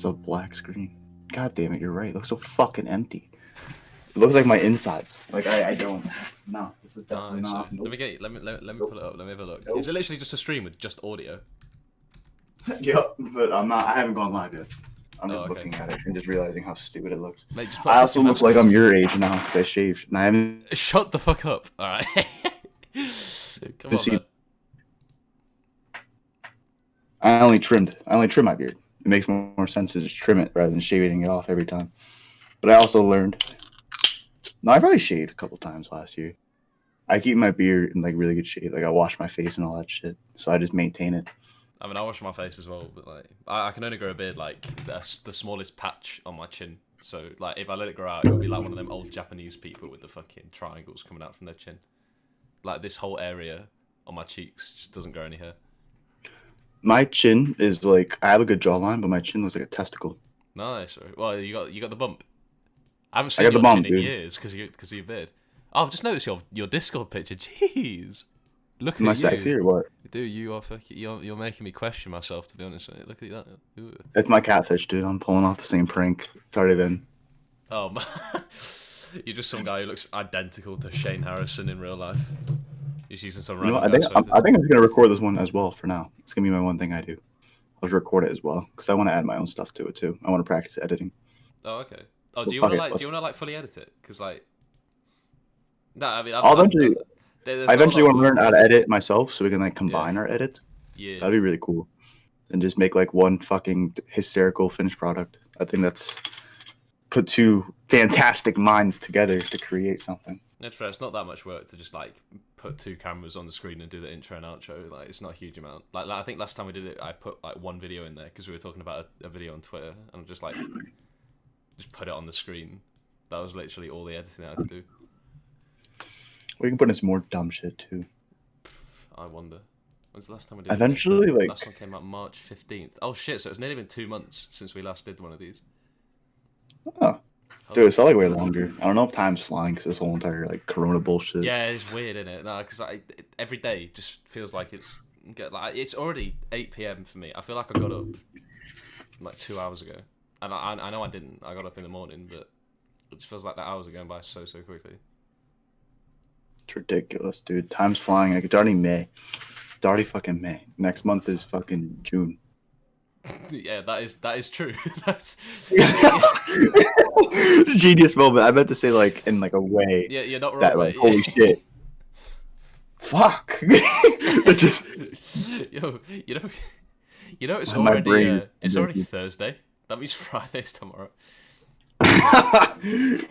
It's a black screen. God damn it, you're right. It looks so fucking empty. It looks like my insides. Like I don't. No, this is definitely Nice. not. Let Nope. me get. Let me Nope. pull it up. Let me have a look. Nope. Is it literally just a stream with just audio? Yep, but I'm not. I haven't gone live yet. I'm just okay. looking at it and just realizing how stupid it looks. Mate, just put I also 50 look like messages. I'm your age now because I shaved and I haven't. Shut the fuck up. All right. Come on, see- man. I only trimmed my beard. It makes more sense to just trim it rather than shaving it off every time. But I also learned. No, I probably shaved a couple times last year. I keep my beard in like really good shape. Like I wash my face and all that shit. So I just maintain it. I mean, I wash my face as well, but like, I can only grow a beard like the smallest patch on my chin. So like, if I let it grow out, it'll be like one of them old Japanese people with the fucking triangles coming out from their chin. Like this whole area on my cheeks just doesn't grow any hair. My chin is like I have a good jawline, but my chin looks like a testicle. Nice. Well, you got the bump. I haven't I seen got the your bump, chin in dude. years because of your beard. Oh, I've just noticed your Discord picture. Jeez. Look Am I at you. sexy or what? Dude, you are fucking. You're making me question myself, to be honest. Look at that. Ooh. It's my catfish, dude. I'm pulling off the same prank. It's already been. Oh man. You're just some guy who looks identical to Shane Harrison in real life. He's using some You know random what? guy's I think I'm just gonna record this one as well for now. It's gonna be my one thing I do. I'll just record it as well because I want to add my own stuff to it too. I want to practice editing. Oh, okay. Oh, do you Fuck want to it, like? let's- Do you want to like fully edit it? Because like, no, I mean, I'll eventually. there's I not a eventually lot want to of- learn how to edit myself so we can like combine our edits. Yeah. That'd be really cool. And just make like one fucking hysterical finished product. I think that's put two fantastic minds together to create something. That's fair. It's not that much work to just like put two cameras on the screen and do the intro and outro. Like, it's not a huge amount. Like I think last time we did it, I put like one video in there because we were talking about a video on Twitter, and just like just put it on the screen. That was literally all the editing I had to do. We can put in some more dumb shit too. I wonder. When's the last time we did? Eventually, it? like- Last one came out March 15th. Oh shit! So it's nearly been 2 months since we last did one of these. Oh, dude, it felt like way longer. I don't know if time's flying because this whole entire like Corona bullshit. Yeah, it's weird, isn't it? No, because every day just feels like it's already 8 p.m. for me. I feel like I got up like 2 hours ago, and I know I didn't. I got up in the morning, but it just feels like the hours are going by so quickly. It's ridiculous, dude. Time's flying. Like it's already May. It's already fucking May. Next month is fucking June. Yeah, that is true. That's Genius moment. I meant to say like in like a way yeah, you're not wrong. that like mate. holy shit. Fuck. It just Yo, you know, it's My already brain is it's already busy. Thursday. That means Friday's tomorrow. I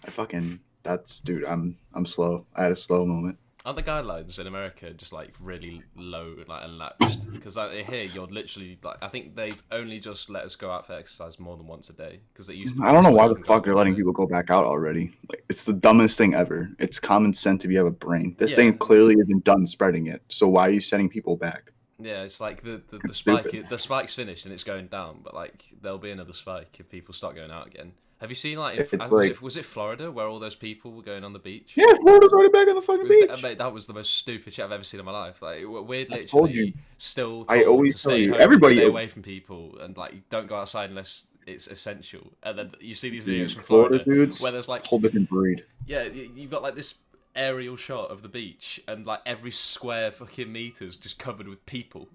fucking that's dude. I'm slow. I had a slow moment. Are the guidelines in America just like really low, like and laxed? Because here you're literally like, I think they've only just let us go out for exercise more than once a day. Because it used to. I don't know why the you can go fuck they're once a letting day. people go back out already. Like it's the dumbest thing ever. It's common sense if you have a brain. This Yeah. thing clearly isn't done spreading it. So why are you sending people back? Yeah, it's like the It's spike. stupid. The spike's finished and it's going down, but like there'll be another spike if people start going out again. Have you seen like, It's was it Florida where all those people were going on the beach? Yeah, Florida's already back on the fucking beach. Mate, that was the most stupid shit I've ever seen in my life. Like we're I told you. literally still I told always to tell stay you. home, Everybody- stay away from people, and like don't go outside unless it's essential. And then you see these videos Dude, from Florida Florida dudes, where there's like whole different breed. yeah, you've got like this aerial shot of the beach, and like every square fucking meters just covered with people.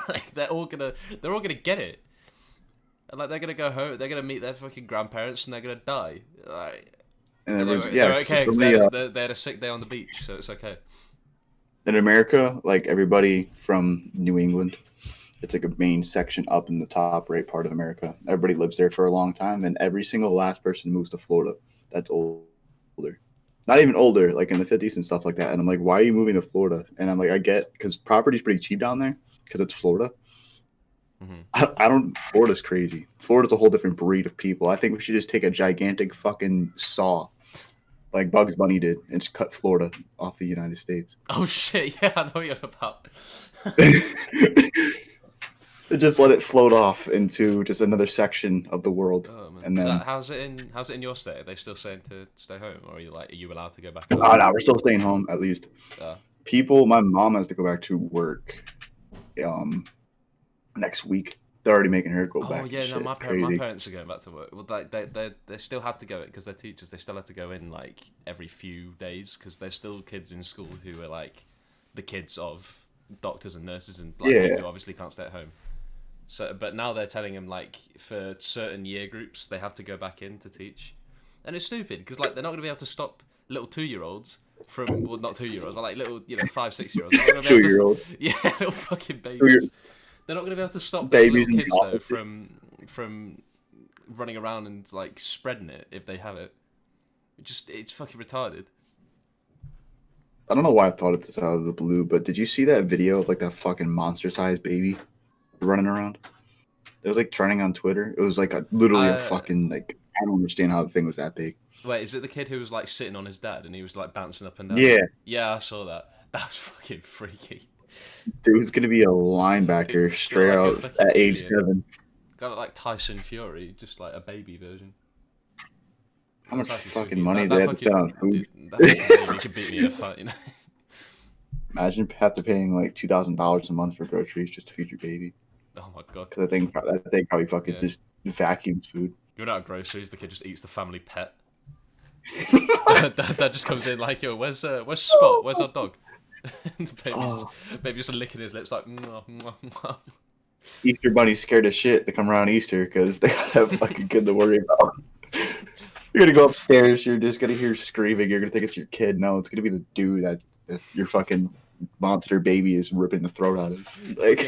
Like they're all gonna get it, and like they're gonna go home, they're gonna meet their fucking grandparents, and they're gonna die. Like And they're, everyone's- they're yeah, okay so because many, they had a sick day on the beach, so it's okay. in America, like everybody from New England, it's like a main section up in the top right part of America. Everybody lives there for a long time, and every single last person moves to Florida. That's older, not even older, like in the 50s and stuff like that. And I'm like, why are you moving to Florida? And I'm like, I get because property's pretty cheap down there because it's Florida. Mhm. I don't. Florida's crazy. Florida's a whole different breed of people. I think we should just take a gigantic fucking saw, like Bugs Bunny did, and just cut Florida off the United States. Oh shit! Yeah, I know what you're about. Just let it float off into just another section of the world. Oh, man. And So then, how's it in your state? Are they still saying to stay home, or are you allowed to go back? oh no, we're still staying home at least. Uh, People, my mom has to go back to work, next week. They're already making her go Oh back and yeah, no, shit. It's my crazy. parents are going back to work. Well, like they still had to go it because they're teachers. They still had to go in like every few days because there's still kids in school who are like the kids of doctors and nurses and like people Yeah, who obviously can't stay at home. So, but now they're telling them like for certain year groups they have to go back in to teach, and it's stupid because like they're not going to be able to stop little 2-year-olds from well not 2-year-olds but like little 5 6-year-olds. They're not going to be able 2 year old, to yeah little fucking 2 year babies. They're not going to be able to stop those babies little in the kids though office. from running around and like spreading it if they have it. It's fucking retarded. I don't know why I thought of this out of the blue, but did you see that video of like that fucking monster-sized baby running around? It was like trending on Twitter. It was like literally a Uh, fucking like I don't understand how the thing was that big. Wait, is it the kid who was like sitting on his dad and he was like bouncing up and down? Yeah, Yeah, I saw that. That was fucking freaky. dude's gonna be a Dude, linebacker got straight like a out fucking at age alien. 7. Got like Tyson Fury, just like a baby version. How That's much actually fucking sweet. money That, they that had to spend on fucking food? dude, that fucking baby could beat me in a fight, you know. Imagine after paying like $2,000 a month for groceries just to feed your baby. Oh my god. Because that thing probably fucking Yeah. just vacuums food. You're out of groceries, the kid just eats the family pet. Dad just comes in like, yo, where's Spot? Where's our dog? And the baby just licking his lips like, mwah, mwah, mwah. Easter bunny's scared as shit to come around Easter because they got that fucking kid to worry about. You're gonna go upstairs. You're just gonna hear screaming. You're gonna think it's your kid. No, it's gonna be the dude that your fucking monster baby is ripping the throat out of. Like,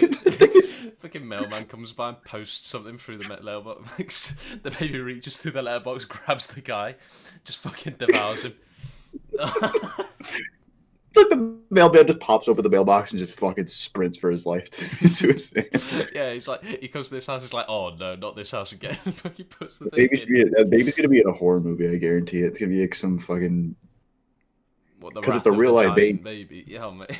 Fucking mailman comes by and posts something through the letterbox. The baby reaches through the letterbox, grabs the guy, just fucking devours him. it's like the mailman just pops open the mailbox and just fucking sprints for his life to his van. Yeah, he's like, he comes to this house, he's like, oh no, not this house again. Fucking puts the The thing baby's, in. that baby's gonna be in a horror movie. I guarantee it. It's gonna be like some fucking. What, the 'Cause it's wrath a of real the life giant baby. Yeah, mate.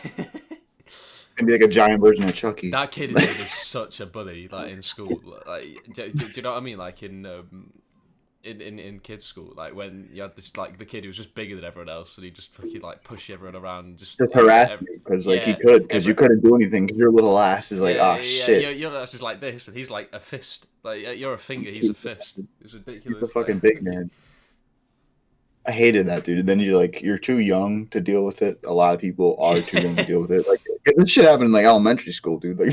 Gonna be like a giant version of Chucky. That kid is gonna be such a bully, like in school. Like, do you know what I mean? Like in kids' school, like when you had this like the kid who was just bigger than everyone else, and he just fucking like push everyone around, and just Just harass me because like he yeah, could because you couldn't do anything because your little ass is like yeah, shit. You're just like this, and he's like a fist. Like you're a finger, he's a fist. It's He's ridiculous. a fucking big man. I hated that, dude. And then you're too young to deal with it. A lot of people are too young to deal with it. Like this shit happened in like elementary school, dude. Like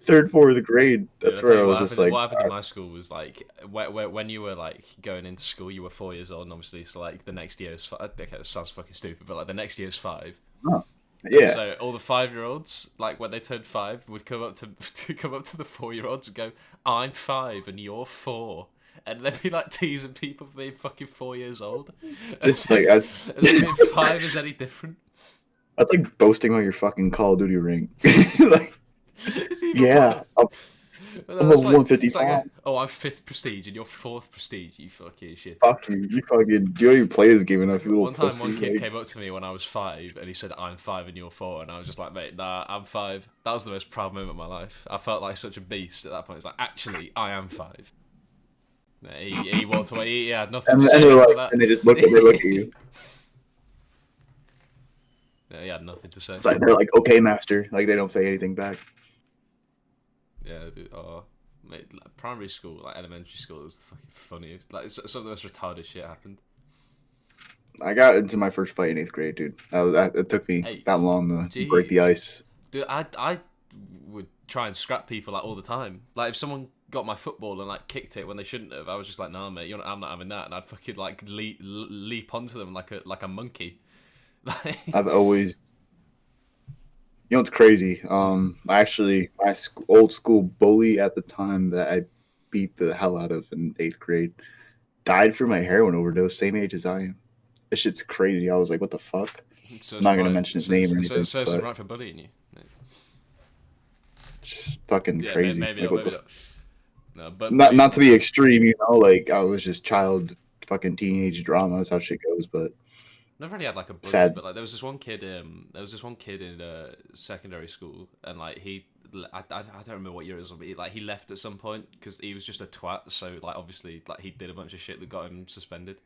third, fourth grade. That's Dude, where I was just like, what happened in my school was like when you were like going into school, you were 4 years old, and obviously, so like the next year is five. Okay, it sounds fucking stupid, but like the next year is 5. oh, yeah. So all the 5-year-olds, like when they turned 5, would come up to come up to the 4-year-olds and go, "I'm 5 and you're 4." And they'd be like teasing people for being fucking 4 years old. Just like as if being 5 is any different. that's like boasting on your fucking Call of Duty ring. Like, It's even yeah, worse. I'm Well, it's like, 155. it's like oh, I'm 5th prestige and you're 4th prestige. You fucking shit. Fuck you. You fucking. You don't even play this game enough. You little One time, pussy. one kid Like, came up to me when I was 5, and he said, "I'm 5 and you're 4," and I was just like, "Mate, nah, I'm 5." That was the most proud moment of my life. I felt like such a beast at that point. It's like, actually, I am 5. Nah, he walked away. He had nothing and, to say and, they're after like, that. and they just look. They look at you. Yeah, he had nothing to say. It's like they're like, okay, master. Like they don't say anything back. Yeah, dude. Oh, mate, like, primary school, like elementary school, it was the fucking funniest. Like some of the most retarded shit happened. I got into my first fight in 8th grade, dude. It took me Eighth? that long to break the Jeez. ice. Dude, I would try and scrap people like all the time. Like if someone got my football and like kicked it when they shouldn't have, I was just like, "Nah, mate, I'm not having that," and I'd fucking like leap onto them like a monkey. Like, I've always, you know, it's crazy. I actually my old school bully at the time that I beat the hell out of in 8th grade died from a heroin overdose, same age as I am. This shit's crazy. I was like, what the fuck? so I'm not gonna mention his name or anything, So but right for bullying you. it's just fucking Yeah, crazy. maybe Like, not, what maybe the not. No, but not to the extreme, you know. Like I was just child fucking teenage drama. That's how shit goes. But never really had like a bully, sad. but like there was this one kid. There was this one kid in secondary school, and like I don't remember what year it was, but he left at some point because he was just a twat. So like obviously like he did a bunch of shit that got him suspended.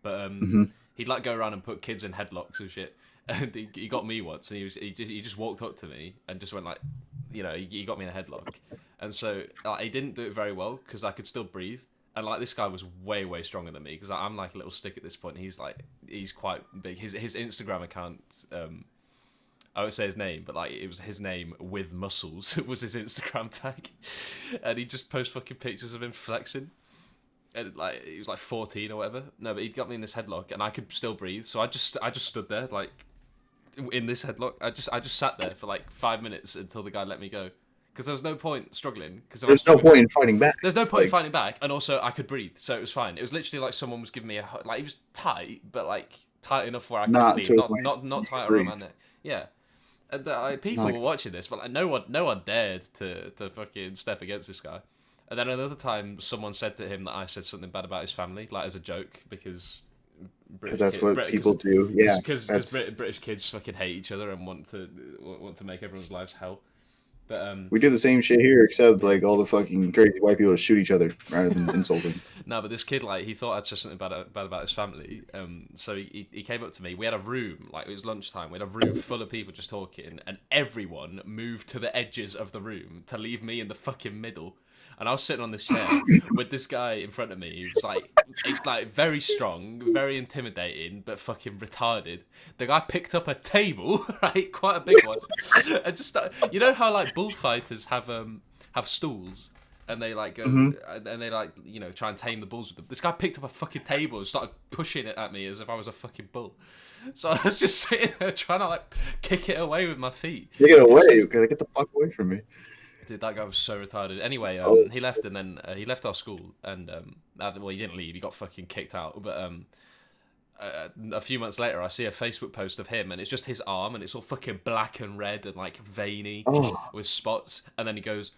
But Mhm. he'd like go around and put kids in headlocks and shit. And he got me once, and he just walked up to me and just went like, you know, he got me in a headlock, and so like, he didn't do it very well because I could still breathe. And like this guy was way stronger than me because I'm like a little stick at this point. He's quite big. His Instagram account, I won't say his name, but like it was his name with muscles. It was his Instagram tag, and he just post fucking pictures of him flexing. And like he was like 14 or whatever. No, but he'd got me in this headlock, and I could still breathe. So I just stood there like in this headlock. I just sat there for like 5 minutes until the guy let me go. Because there was no point struggling. Because There's no point in fighting back. There's no point in fighting back, and also I could breathe, so it was fine. It was literally like someone was giving me a like. It was tight, but like tight enough where I couldn't leave. Not tight around my neck. Yeah, and people were watching this, but like no one dared to fucking step against this guy. And then another time, someone said to him that I said something bad about his family, like as a joke, because that's what people do. Yeah, because British kids fucking hate each other and want to make everyone's lives hell. But we do the same shit here, except like all the fucking crazy white people shoot each other rather than insulting. No, but this kid, like, he thought I'd said something bad about his family. So he came up to me. We had a room, like it was lunchtime. We had a room full of people just talking, and everyone moved to the edges of the room to leave me in the fucking middle. And I was sitting on this chair with this guy in front of me. He was like very strong, very intimidating, but fucking retarded. The guy picked up a table, right, quite a big one, and just you know how like bullfighters have stools, and they like go and they like try and tame the bulls with them. This guy picked up a fucking table and started pushing it at me as if I was a fucking bull. So I was just sitting there trying to like kick it away with my feet. Kick it away, because get the fuck away from me. Dude, that guy was so retarded. Anyway, he left, and then he left our school, and well, he didn't leave. He got fucking kicked out. But a few months later, I see a Facebook post of him, and it's just his arm, and it's all fucking black and red and like veiny with spots. And then he goes,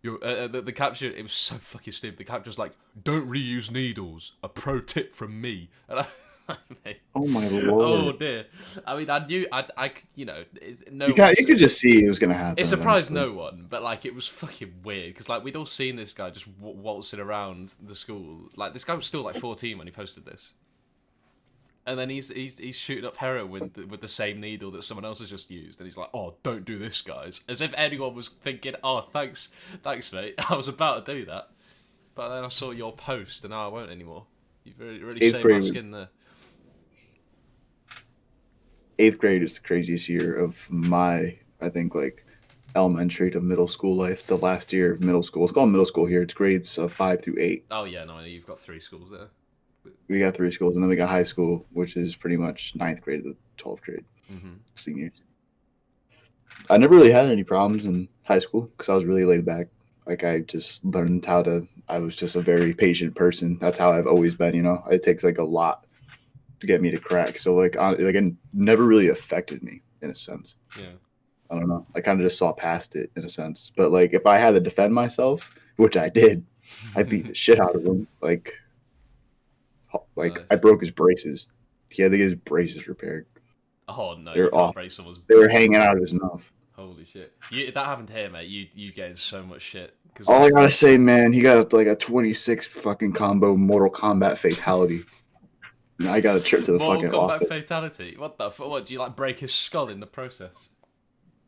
the caption, it was so fucking stupid. The caption was like, "Don't reuse needles. A pro tip from me." And oh my lord! Oh dear! I mean, I knew, no. You could just see it was gonna happen. It surprised no one, but like it was fucking weird because like we'd all seen this guy just waltzing around the school. Like this guy was still like 14 when he posted this, and then he's shooting up heroin with the same needle that someone else has just used, and he's like, "Oh, don't do this, guys," as if anyone was thinking, "Oh, thanks, mate. I was about to do that," but then I saw your post, and now I won't anymore. You've really saved my skin there. 8th grade is the craziest year of my, I think, like elementary to middle school life. The last year of middle school. It's called middle school here. It's grades 5 through 8. Oh yeah, no, you've got 3 schools there. We got 3 schools, and then we got high school, which is pretty much 9th grade to 12th grade, seniors. I never really had any problems in high school because I was really laid back. Like I just learned I was just a very patient person. That's how I've always been. It takes like a lot to get me to crack. So like it never really affected me in a sense. Yeah. I don't know. I kind of just saw past it in a sense. But like if I had to defend myself, which I did, I beat the shit out of him. Like nice. I broke his braces. He had to get his braces repaired. Oh no! They were off. They were hanging out of his mouth. Holy shit! That happened here, mate. You getting so much shit. All I gotta say, man, he got like a 26 fucking combo Mortal Kombat fatality. I got a trip to the fucking office. Mortal Kombat fatality? What the fuck? What, do you like break his skull in the process?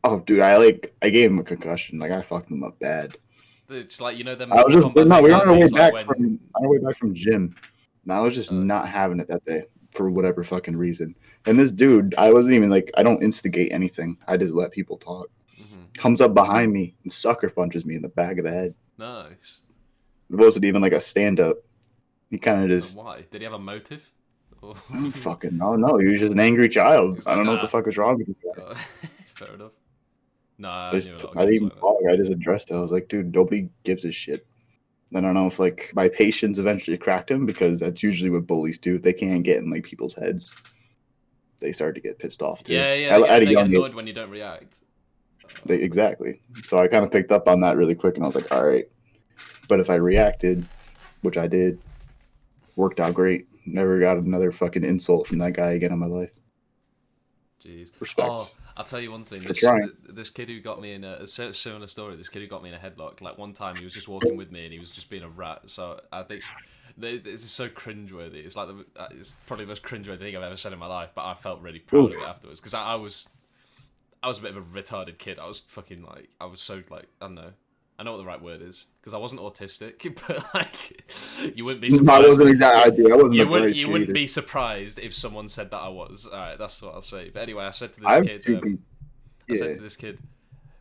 Oh, dude, I gave him a concussion. Like I fucked him up bad. It's like them. I was just we were on our way back from gym. And I was just not having it that day for whatever fucking reason. And this dude, I wasn't even like, I don't instigate anything. I just let people talk. Comes up behind me and sucker punches me in the back of the head. Nice. It wasn't even like a stand up. He kind of just. Why? Did he have a motive? I don't fucking know. No, he was just an angry child. I don't know what the fuck was wrong with this guy. Fair enough. Nah, I didn't even talk. I just addressed it. I was like, dude, nobody gives a shit. I don't know if like my patience eventually cracked him because that's usually what bullies do. They can't get in like people's heads. They start to get pissed off too. Yeah. They get annoyed when you don't react. Exactly. So I kind of picked up on that really quick, and I was like, all right. But if I reacted, which I did, worked out great. Never got another fucking insult from that guy again in my life. Jeez. Respect. Oh, I'll tell you one thing. This kid who got me in a similar story. This kid who got me in a headlock. Like one time, he was just walking with me, and he was just being a rat. So I think this is so cringeworthy. It's like it's probably the most cringeworthy thing I've ever said in my life. But I felt really proud of it afterwards because I was I was a bit of a retarded kid. I was fucking like, I was so like, I don't know. I know what the right word is because I wasn't autistic, but like, you wouldn't be surprised. I wasn't exactly. I wasn't a bright You kid wouldn't either. be surprised if someone said that I was. All right, that's what I'll say. But anyway, I said to I this have kid, two. I said Yeah. to this kid,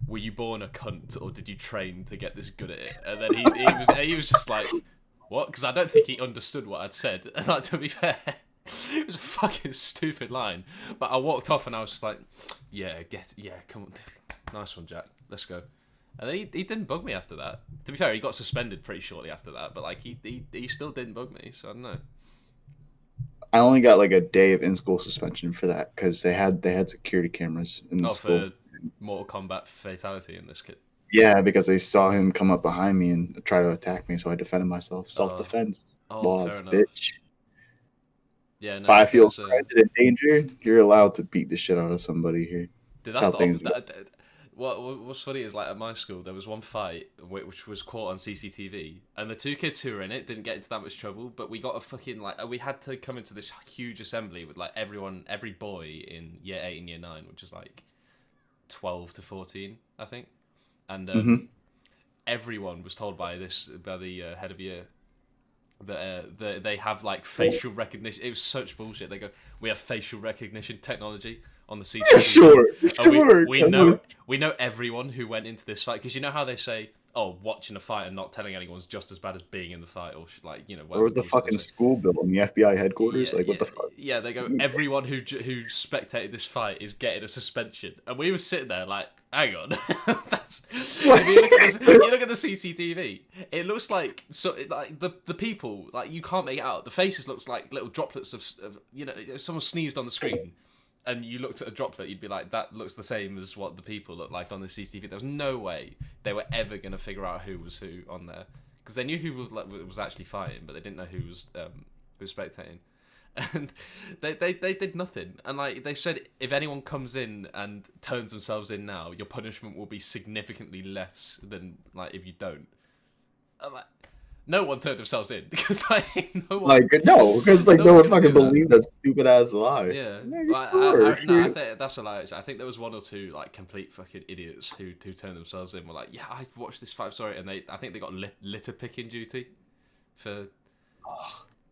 "Were you born a cunt, or did you train to get this good at it?" And then he was just like, "What?" Because I don't think he understood what I'd said. And like, to be fair, it was a fucking stupid line. But I walked off and I was just like, "Yeah, come on, nice one, Jack. Let's go." And then he didn't bug me after that. To be fair, he got suspended pretty shortly after that. But like he still didn't bug me. So I don't know. I only got like a day of in-school suspension for that because they had security cameras in the Oh, school. for Mortal Kombat fatality in this kid. Yeah, because they saw him come up behind me and try to attack me, so I defended myself. Self-defense laws, Fair enough. bitch. Yeah, If no, I feel because threatened and danger, you're allowed to beat the shit out of somebody here. dude, That's that's how the things go. what's funny is like at my school there was one fight which was caught on CCTV, and the two kids who were in it didn't get into that much trouble, but we got a fucking like we had to come into this huge assembly with like every boy in year 8 and year 9, which is like 12 to 14, I think, and Mhm. everyone was told by the head of year that they have like facial recognition. It was such bullshit. They go, "We have facial recognition technology on the CCTV." Yeah, sure, And sure. we know everyone who went into this fight, because you know how they say, "Oh, watching a fight and not telling anyone's just as bad as being in the fight," or like, you know, Or whatever was the bullshit they fucking say. school building, the FBI headquarters? Like, what the fuck? Yeah. They go, everyone who spectated this fight is getting a suspension, and we were sitting there like, hang on, that's. If you look at this, you look at the CCTV, it looks like like the people, like you can't make it out. The faces looks like little droplets of you know, if someone sneezed on the screen, and you looked at a droplet, you'd be like, that looks the same as what the people look like on the CCTV. There was no way they were ever gonna figure out who was who on there, because they knew who was actually fighting, but they didn't know who was spectating. And they did nothing. And like they said, if anyone comes in and turns themselves in now, your punishment will be significantly less than like if you don't. And, like, no one turned themselves in because like no one. Like, no, because like No no one's one gonna fucking do that. believed that stupid ass lie. Yeah, Sure, no, I sure. think that's hilarious. I think there was one or two like complete fucking idiots who turned themselves in. Were like, yeah, I watched this fight, sorry, and I think they got litter picking duty for.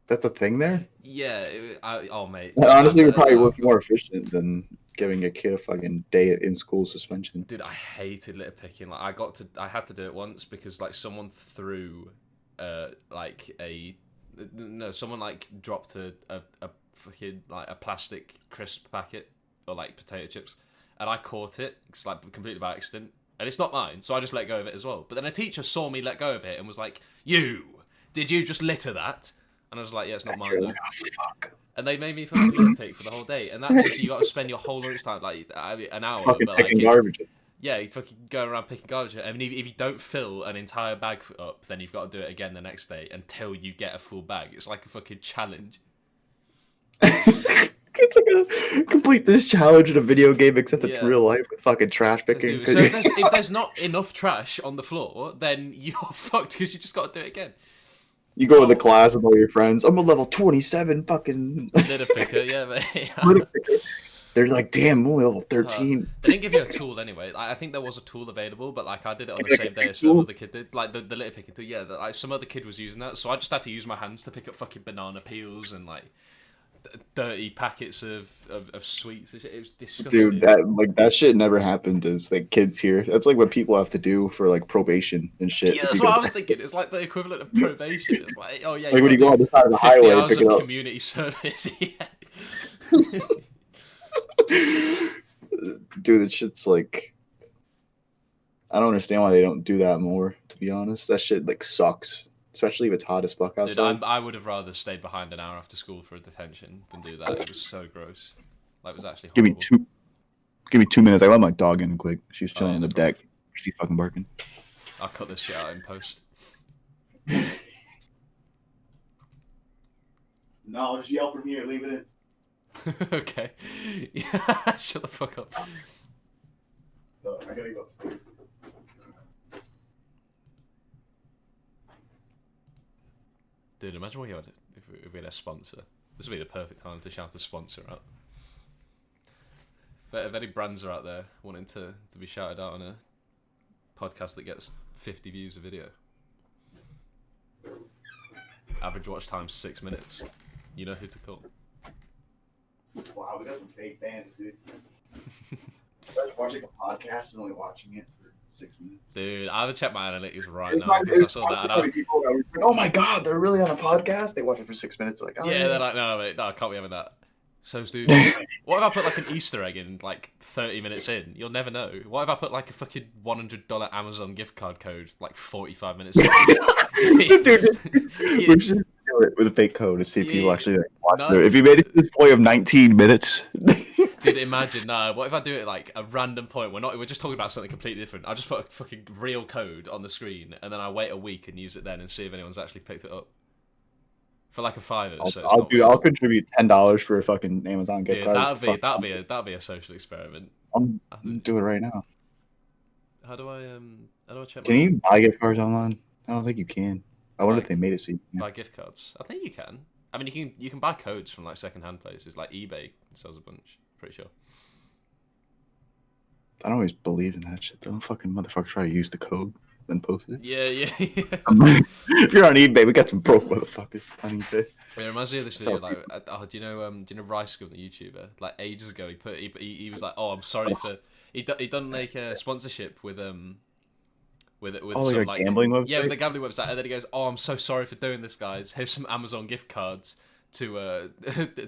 That's a thing there. Yeah, oh mate. And honestly, would probably work I've got- more efficient than giving a kid a fucking day in school suspension. Dude, I hated litter picking. Like, I had to do it once because like someone threw, like someone like dropped a fucking like a plastic crisp packet or like potato chips, and I caught it. It's like completely by accident, and it's not mine, so I just let go of it as well. But then a teacher saw me let go of it and was like, did you just litter that?" And I was like, "Yeah, it's not mine though." Like, oh, fuck. And they made me fucking litter pick for the whole day, and that means you got to spend your whole lunchtime like an hour, Fucking but like picking garbage. yeah, you fucking go around picking garbage. I mean, if you don't fill an entire bag up, then you've got to do it again the next day until you get a full bag. It's like a fucking challenge. It's like a complete this challenge in a video game, except it's Yeah. real life with fucking trash picking. So if there's not enough trash on the floor, then you're fucked because you just got to do it again. You go to the class with all your friends. I'm a level 27 fucking Litter picker, yeah, mate. litter picker. They're like, damn, I'm only level 13. They didn't give you a tool anyway. Like, I think there was a tool available, but like I did it on the Like a same day pick as some tool? other kid did. Like the litter picking tool, yeah. Like some other kid was using that, so I just had to use my hands to pick up fucking banana peels and like dirty packets of sweets. It was disgusting. Dude, that shit never happened as like kids here. That's like what people have to do for like probation and shit. Yeah, if that's you what go- I was thinking. It's like the equivalent of probation. It's like, oh yeah, Like when you go on the side of the 50 highway and hours pick of it up. community service. Yeah. Dude, that shit's like, I don't understand why they don't do that more. To be honest, that shit like sucks, especially if it's hot as fuck Dude, outside. I would have rather stayed behind an hour after school for a detention than do that. It was so gross. Like, it was actually Give me horrible. give me 2 minutes. I let my dog in quick. She's Oh, chilling yeah, on the no problem. deck. She's fucking barking. I'll cut this shit out in post. No, just yell from here. Leave it in. Okay. Yeah, shut the fuck up. No, I gotta go upstairs. Dude, imagine what you had if we had a sponsor. This would be the perfect time to shout a sponsor out. If any brands are out there wanting to be shouted out on a podcast that gets 50 views a video, average watch time 6 minutes, you know who to call. Wow, we got some fake fans, dude. I was watching a podcast and only watching it for 6 minutes. Dude, I haven't checked my analytics right now because I saw that and I was people that were like, oh my god, they're really on a podcast? They watch it for 6 minutes, like, oh, yeah, they're like, no, mate, no, I can't be having that. So dude, what if I put like an Easter egg in like 30 minutes in? You'll never know. What if I put like a fucking $100 Amazon gift card code like 45 minutes in? Dude, we should do it with a fake code to see if people actually like, watch No. it. If you made it to this point of 19 minutes. Dude, imagine, what if I do it like a random point? We're just talking about something completely different. I just put a fucking real code on the screen and then I wait a week and use it then and see if anyone's actually picked it up. For like a $5. I'll contribute $10 for a fucking Amazon gift card. That'd be a social experiment. I'm do it right now. How do I check? Can you buy gift cards online? I don't think you can. I wonder if they made it so you can. Buy gift cards? I think you can. I mean, you can buy codes from like secondhand places, like eBay sells a bunch. Pretty sure. I don't always believe in that shit though. Fucking motherfuckers try to use the code then post it. Yeah. If you're on eBay, we got some broke motherfuckers on eBay. It reminds me of this video. Like, do you know Rice Gum, the YouTuber? Like ages ago, he was like, "Oh, I'm sorry for." He done like a sponsorship with some, like a gambling website. Yeah, with a gambling website, and then he goes, "Oh, I'm so sorry for doing this, guys. Here's some Amazon gift cards to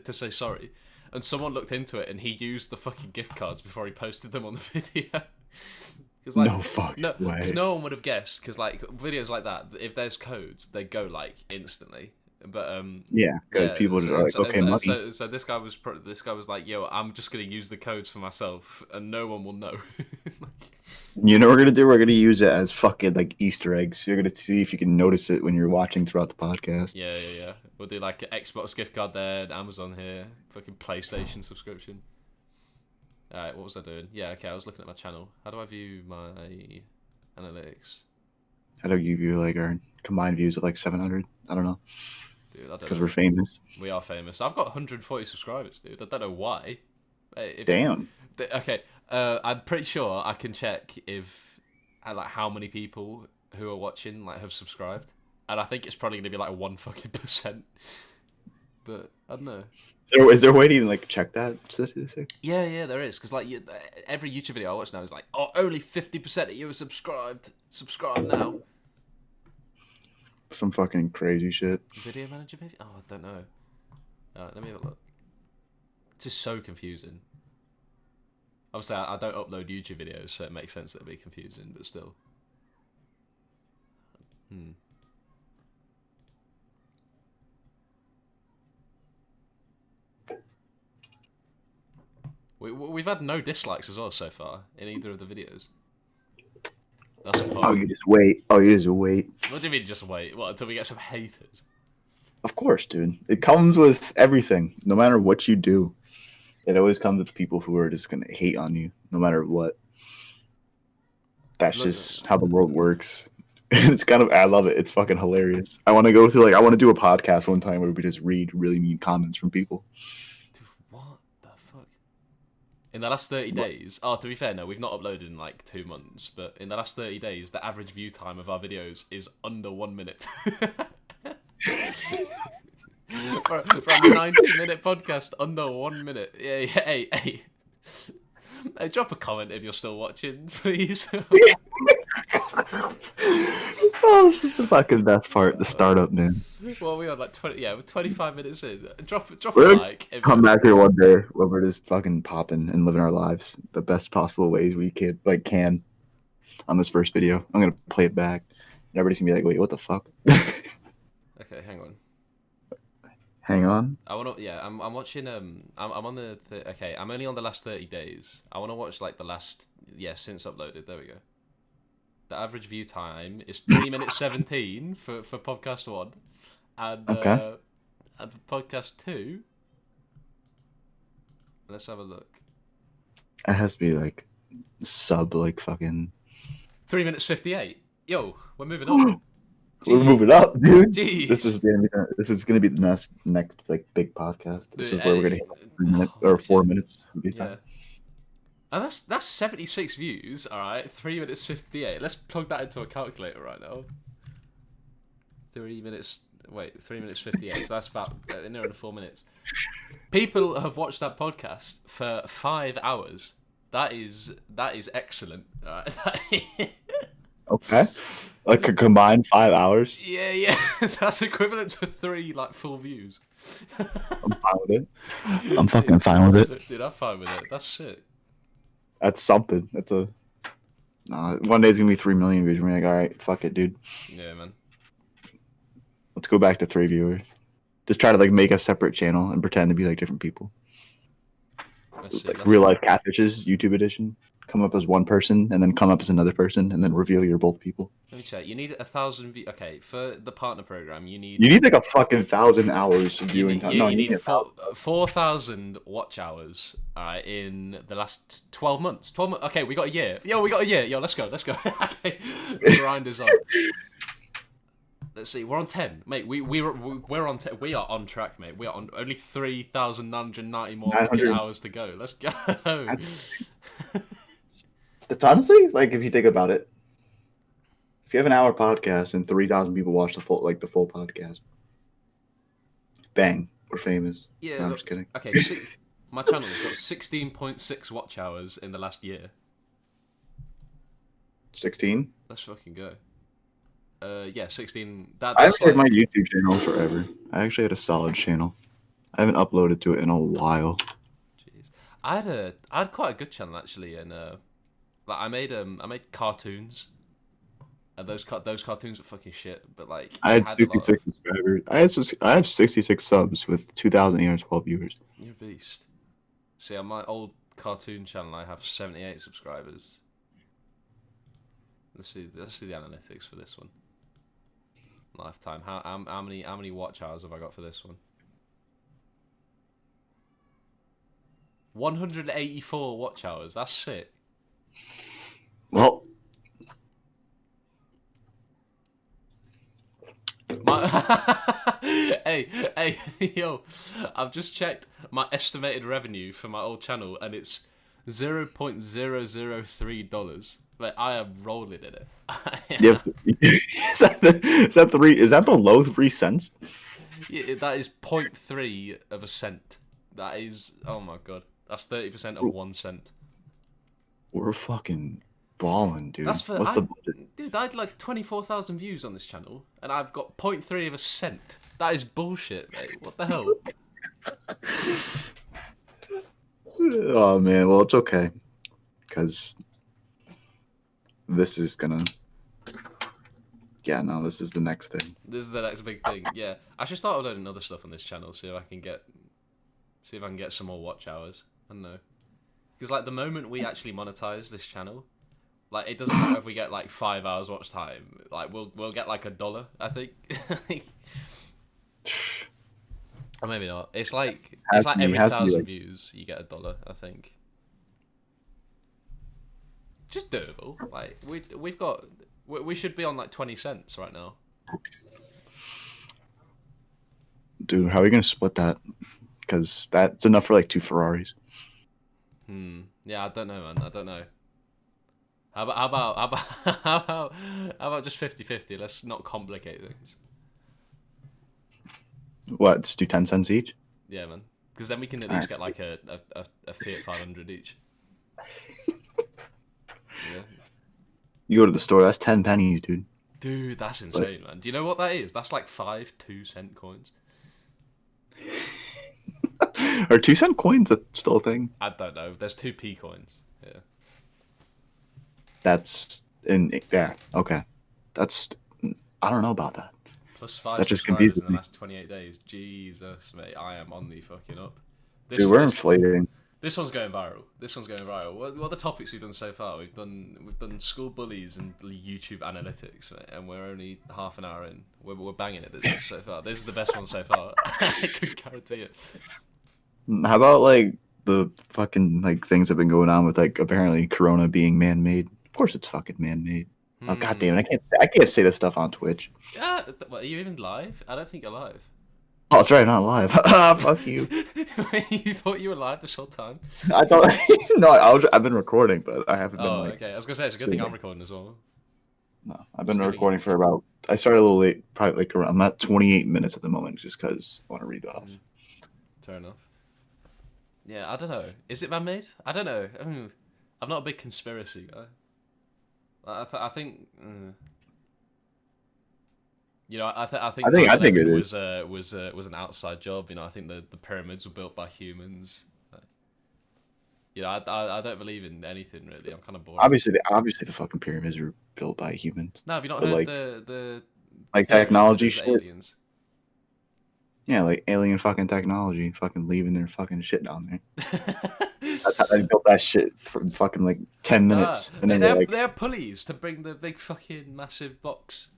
to say sorry." And someone looked into it, and he used the fucking gift cards before he posted them on the video. Like, no fucking way. Because no one would have guessed. Because like videos like that, if there's codes, they go like instantly. But yeah, because people just are like, okay, money. So this guy was like, yo, I'm just gonna use the codes for myself, and no one will know. You know what we're gonna do? We're gonna use it as fucking like Easter eggs. You're gonna see if you can notice it when you're watching throughout the podcast. Yeah. We'll do like an Xbox gift card there, Amazon here, fucking PlayStation subscription. Alright, what was I doing? Yeah, okay, I was looking at my channel. How do I view my analytics? How do you view like our combined views of like 700? I don't know. Dude, I don't know. Because we're famous. We are famous. I've got 140 subscribers, dude. I don't know why. Damn. Okay, I'm pretty sure I can check if like how many people who are watching like have subscribed, and I think it's probably gonna be like 1%. But I don't know. Is there a way to even like check that statistic? Yeah, there is. Because like every YouTube video I watch now is like, oh, only 50% of you are subscribed. Subscribe now. Some fucking crazy shit. Video manager, maybe? Oh, I don't know. Let me have a look. It's just so confusing. Obviously, I don't upload YouTube videos, so it makes sense that it'd be confusing, but still. We've had no dislikes as well so far in either of the videos. That's a Oh, you just wait. What do you mean just wait? What, until we get some haters? Of course, dude. It comes with everything. No matter what you do, it always comes with people who are just gonna hate on you, no matter what. That's just how the world works. It's I love it. It's fucking hilarious. I want to go through I want to do a podcast one time where we just read really mean comments from people. In the last 30 days, to be fair, no, we've not uploaded in like 2 months, but in the last 30 days, the average view time of our videos is under 1 minute. for a 90-minute podcast, under 1 minute. Yeah, hey. Hey, drop a comment if you're still watching, please. Oh, this is the fucking best part, the startup, man. Well, we are like 20, we're 25 minutes in. Drop a like. Come back here one day where we're just fucking popping and living our lives the best possible ways we can on this first video. I'm gonna play it back, and everybody's gonna be like, "Wait, what the fuck?" Okay, hang on. Hang on. I wanna. Yeah, I'm watching. I'm on the. Okay, I'm only on the last 30 days. I wanna watch like the last. Yeah, since uploaded. There we go. The average view time is 3 minutes 17 for podcast 1, and okay. And for podcast 2. Let's have a look. It has to be like sub fucking 3 minutes 58. Yo, we're moving on. We're moving up, dude. Jeez. This is gonna be the next big podcast. This is where we're gonna hit 3 minutes or 4 minutes. Yeah. And that's 76 views. All right, 3 minutes 58. Let's plug that into a calculator right now. 3 minutes. Wait, 3 minutes 58. So that's about near 4 minutes. People have watched that podcast for 5 hours. That is excellent. All right. Okay. Like a combined 5 hours. Yeah. That's equivalent to 3 like full views. I'm fine with it. I'm fucking fine with it. Dude, I'm fine with it. That's sick. That's something. That's a. One day's gonna be 3 million views. We're like, all right, fuck it, dude. Yeah, man. Let's go back to 3 viewers. Just try to like make a separate channel and pretend to be like different people. Like real life catfishes, YouTube edition. Come up as one person and then come up as another person and then reveal you're both people. Let me check. You need 1,000 views. Okay, for the partner program, you need like a fucking 1,000 hours of viewing time. You need 4,000 watch hours in the last 12 months. 12 months. Okay, we got a year. We got a year. Let's go. Okay, grind is on. Let's see. We're on 10, mate. We're on 10. We are on track, mate. We are on only 3,990 more hours to go. Let's go. It's honestly like if you think about it, if you have an hour podcast and 3,000 people watch the full podcast, bang, we're famous. Yeah, no, I'm just kidding. Okay, my channel has got 16.6 watch hours in the last year. 16? Let's fucking go. Yeah, 16. I haven't had my YouTube channel forever. I actually had a solid channel. I haven't uploaded to it in a while. Jeez, I had quite a good channel actually, and like I made cartoons, and those cartoons were fucking shit. But like I had 66 subscribers. I have 66 subs with 2,812 viewers. You're a beast. See, on my old cartoon channel, I have 78 subscribers. Let's see the analytics for this one. Lifetime. How many watch hours have I got for this one? 184 watch hours. That's sick. Well, hey, yo! I've just checked my estimated revenue for my old channel, and it's $0.003. But I am rolling in it. Yeah. Is that below 3 cents? Yeah, that is 0.3 of a cent. That is, oh my god, that's 30% of 1 cent. We're fucking balling, dude. That's for What's the budget? Dude, I had like 24,000 views on this channel, and I've got 0.3 of a cent. That is bullshit, mate. What the hell? Oh man, well it's okay, because this is gonna. Yeah, no, this is the next thing. This is the next big thing. Yeah, I should start uploading other stuff on this channel. See if I can get some more watch hours. I don't know, because like the moment we actually monetize this channel, like it doesn't matter if we get like 5 hours watch time. Like we'll get like $1, I think. Or maybe not. It's like every 1,000 views you get $1, I think. Just doable. Like we should be on like 20 cents right now. Dude, how are we gonna split that? Because that's enough for like 2 Ferraris. Yeah, I don't know, man. I don't know. How about just 50-50? Let's not complicate things. What? Just do 10 cents each? Yeah, man. Because then we can at least get like a Fiat 500 each. Yeah. You go to the store, that's 10 pennies, dude. Dude, that's insane, man. Do you know what that is? That's like 5 2-cent coins. Are 2-cent coins still a thing? I don't know. There's 2p coins. Yeah. Yeah, okay. I don't know about that. Plus 5 that just subscribers confuses in the last 28 days. Jesus, mate, I am on the fucking up. Dude, we're inflating. This one's going viral. What are the topics we've done so far? We've done school bullies and YouTube analytics, mate, and we're only half an hour in. We're banging it so far. This is the best one so far. I can guarantee it. How about like the fucking like things that have been going on with like apparently Corona being man-made? Of course, it's fucking man-made. Oh goddamn! I can't say this stuff on Twitch. Yeah, what, are you even live? I don't think you're live. Oh, that's right, not live. Fuck you. You thought you were live this whole time? I thought no, I've been recording, but I haven't been Oh, like. okay. I was gonna say it's a good thing I'm recording as well. No, I've It's a been good thing. recording for about. I started a little late, probably like around. I'm at 28 minutes at the moment, just because I want to read it off. Fair enough. Yeah, I don't know. Is it man-made? I don't know. I'm not a big conspiracy guy. I think. You know, I think I think it 9/11 is. was an outside job. You know, I think the pyramids were built by humans. You know, I don't believe in anything really. I'm kind of boring. Obviously, the fucking pyramids were built by humans, No, have you not but heard like the like theory that technology it was shit. aliens? Yeah, like alien fucking technology, fucking leaving their fucking shit down there. That's how they built that shit for fucking like 10 Nah, minutes, and then they're pulleys to bring the big fucking massive box.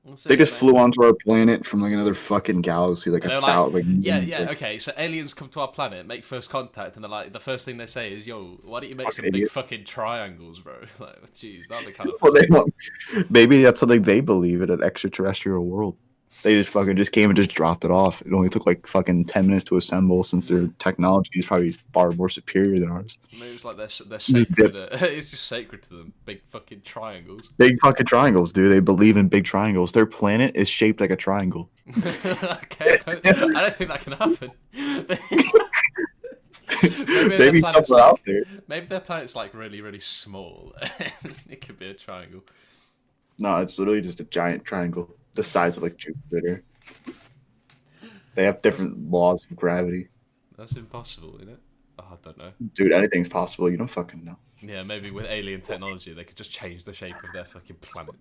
That's they it, just mate. flew onto our planet from like another fucking galaxy, like And a they're like, thousand, like yeah, millions, yeah, like okay. So aliens come to our planet, make first contact, and they're like, the first thing they say is, "Yo, why don't you make fucking some big idiots. fucking triangles, bro?" Like, jeez, that'd be kind of Well, funny. maybe that's something they believe in an extraterrestrial world. They just fucking just came and just dropped it off. It only took like fucking 10 minutes to assemble, since their technology is probably far more superior than ours. Maybe it's like they're Just sacred. dipped. It's just sacred to them. Big fucking triangles. Big fucking triangles, dude. They believe in big triangles. Their planet is shaped like a triangle. Okay, I don't think that can happen. Maybe their Maybe planet's somewhere out like there. maybe their planet's like really really small. It could be a triangle. No, it's literally just a giant triangle, the size of like Jupiter. They have That's different laws of gravity. that's impossible, isn't it? Oh, I don't know. Dude, anything's possible. You don't fucking know. Yeah, maybe with alien technology they could just change the shape of their fucking planet.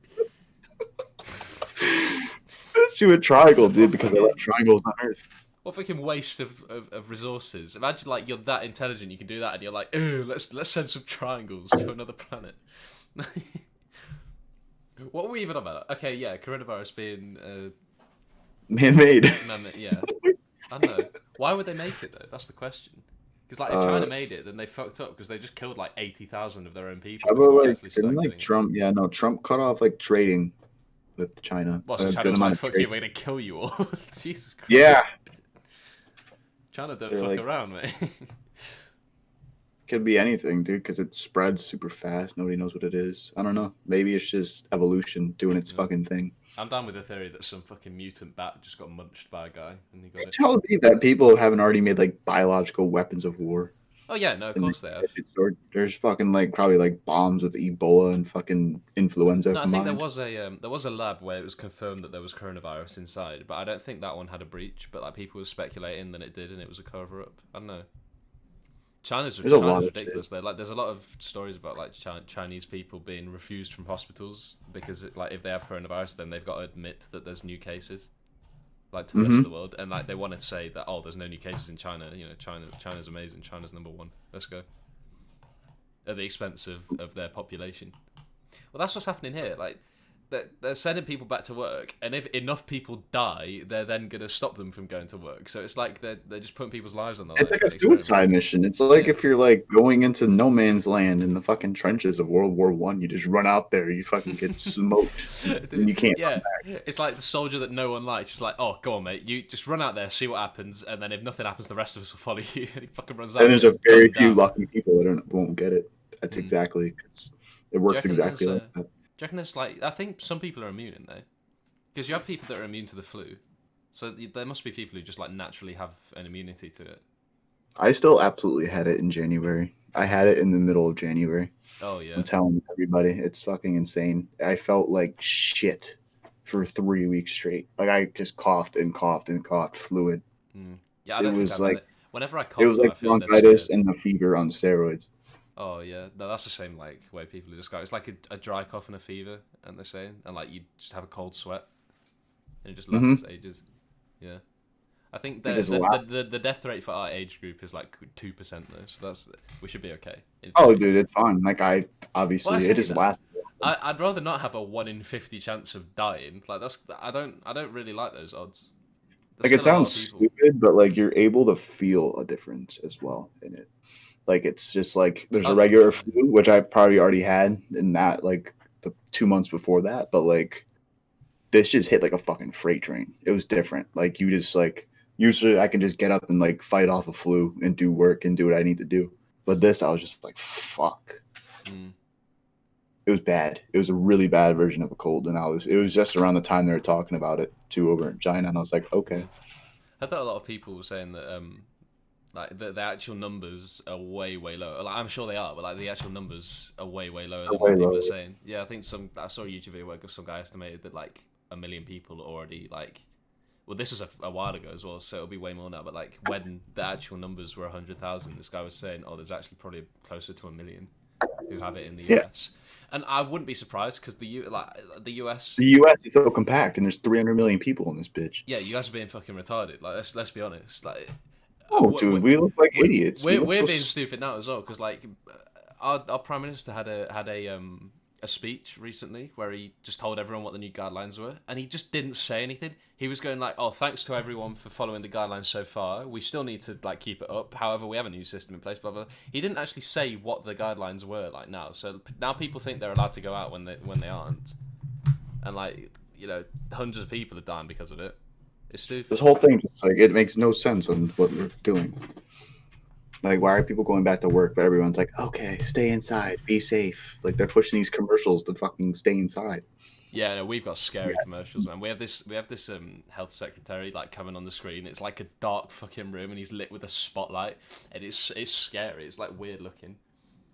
Let's do a triangle, dude, What because they fucking left triangles on Earth. what fucking waste of resources. Imagine like you're that intelligent you can do that and you're like, "Ooh, let's send some triangles to another planet." What were we even about? Okay, yeah, coronavirus being Man-made. yeah. I don't know. Why would they make it though? That's the question. Because like if China made it, then they fucked up because they just killed like 80,000 of their own people How before about we like actually didn't started like killing it. Trump? Yeah, no, Trump cut off like trading with China. Well, so A China good was like, amount of "Fuck trade. you, we're gonna kill you all." Jesus Christ. Yeah, China don't they're fuck like around, mate. could be anything, dude, because it spreads super fast. Nobody knows what it is. I don't know. Maybe it's just evolution doing its Yeah. fucking thing. I'm down with the theory that some fucking mutant bat just got munched by a guy and he got it. Tell me that people haven't already made like biological weapons of war. Oh yeah, no, of And course they have. there's fucking like probably like bombs with Ebola and fucking influenza No, I think combined. there was a lab where it was confirmed that there was coronavirus inside, but I don't think that one had a breach. But like people were speculating that it did, and it was a cover up. I don't know. There's a China's lot of shit. ridiculous though. Like there's a lot of stories about like Chinese people being refused from hospitals because like if they have coronavirus, then they've got to admit that there's new cases, like to the rest of the world, and like they want to say that there's no new cases in China. You know, China's amazing. China's number one. Let's go. At the expense of their population. Well, that's what's happening here. Like, they're sending people back to work, and if enough people die, they're then going to stop them from going to work. So it's like they're just putting people's lives on the line. It's like a experiment. suicide mission. It's like Yeah. if you're like going into no man's land in the fucking trenches of World War One, you just run out there, you fucking get smoked, and you can't. Yeah, it's like the soldier that no one likes. Just like, oh, go on, mate. You just run out there, see what happens, and then if nothing happens, the rest of us will follow you. And he fucking runs out. And there's a very gunned few down. lucky people that won't get it. That's exactly. It works Do you reckon exactly there's, like that. Do you reckon there's like I think some people are immune in though, because you have people that are immune to the flu, so there must be people who just like naturally have an immunity to it. I still absolutely had it in January. I had it in the middle of January. Oh yeah. I'm telling everybody, it's fucking insane. I felt like shit for 3 weeks straight. Like I just coughed and coughed and coughed fluid. Yeah, I It don't think was I've like had it. Whenever I cough, it was though, I like feel dead bronchitis scared. and a fever on steroids. Oh yeah, no, that's the same like way people describe it. It's like a dry cough and a fever, and they're saying, and like you just have a cold sweat, and it just lasts ages. Yeah, I think It just lasts. the death rate for our age group is like 2% though, so we should be okay. in Oh, theory. dude, it's fine. Like I obviously, Well, I it say just that. lasts. I'd rather not have a 1 in 50 chance of dying. Like I don't really like those odds. Like There's it still a lot sounds of people. stupid, but like you're able to feel a difference as well in it. Like it's just like there's Oh, a no, regular for sure. flu, which I probably already had in that like the 2 months before that, but like this just hit like a fucking freight train. It was different. Like you just like usually I can just get up and like fight off a flu and do work and do what I need to do. But this I was just like fuck. Mm. It was bad. It was a really bad version of a cold, and it was just around the time they were talking about it too over in China, and I was like, okay. I thought a lot of people were saying that like the actual numbers are way lower. Like I'm sure they are, but like the actual numbers are way lower than what people are saying. Yeah, I think I saw a YouTube video where some guy estimated that like 1 million people already like. Well, this was a while ago as well, so it'll be way more now. But like when the actual numbers were 100,000, this guy was saying, "Oh, there's actually probably closer to 1 million who have it in the US." And I wouldn't be surprised because the US, the US is so compact, and there's 300 million people in this bitch. yeah, you guys are being fucking retarded. Like let's be honest. Like, dude, we look like idiots. We're being stupid now as well because like our prime minister had a speech recently where he just told everyone what the new guidelines were, and he just didn't say anything. He was going like, "Oh, thanks to everyone for following the guidelines so far. We still need to like keep it up. However, we have a new system in place." Blah blah. He didn't actually say what the guidelines were like now. So now people think they're allowed to go out when they aren't, and like hundreds of people are dying because of it. It's stupid. This whole thing just like it makes no sense on what we're doing. Like, why are people going back to work? But everyone's like, okay, stay inside, be safe. Like, they're pushing these commercials to fucking stay inside. Yeah, no, we've got scary commercials, man. We have this health secretary like coming on the screen. It's like a dark fucking room, and he's lit with a spotlight, and it's scary. It's like weird looking.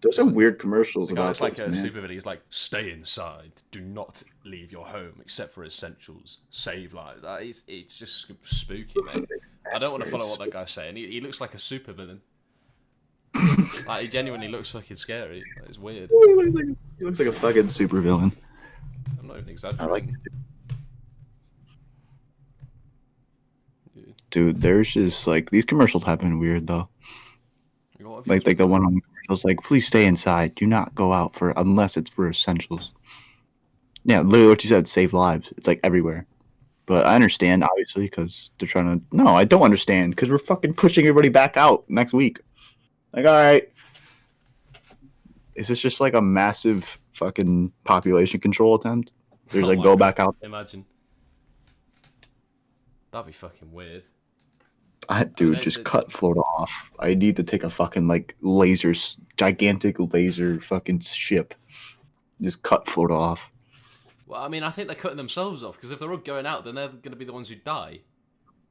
There's some weird commercials about it's like a super villain. He's like, "Stay inside. Do not leave your home except for essentials. Save lives." It's just spooky, man. I don't want to follow what that guy's saying. He looks like a super villain. Like he genuinely looks fucking scary. Like, it's weird. He looks like a fucking super villain. I'm not even exaggerating. I like it. Dude, there's just like these commercials have been weird though. Like the one on the commercials, like, please stay inside. Do not go out unless it's for essentials. Yeah, literally what you said, save lives. It's like everywhere. But I understand, obviously, because they're trying to. No, I don't understand because we're fucking pushing everybody back out next week. Like, all right, is this just like a massive fucking population control attempt? There's like go back out. Imagine. That'd be fucking weird. Dude, just cut Florida off. I need to take a fucking like gigantic laser fucking ship. Just cut Florida off. Well, I mean, I think they're cutting themselves off because if they're all going out, then they're going to be the ones who die.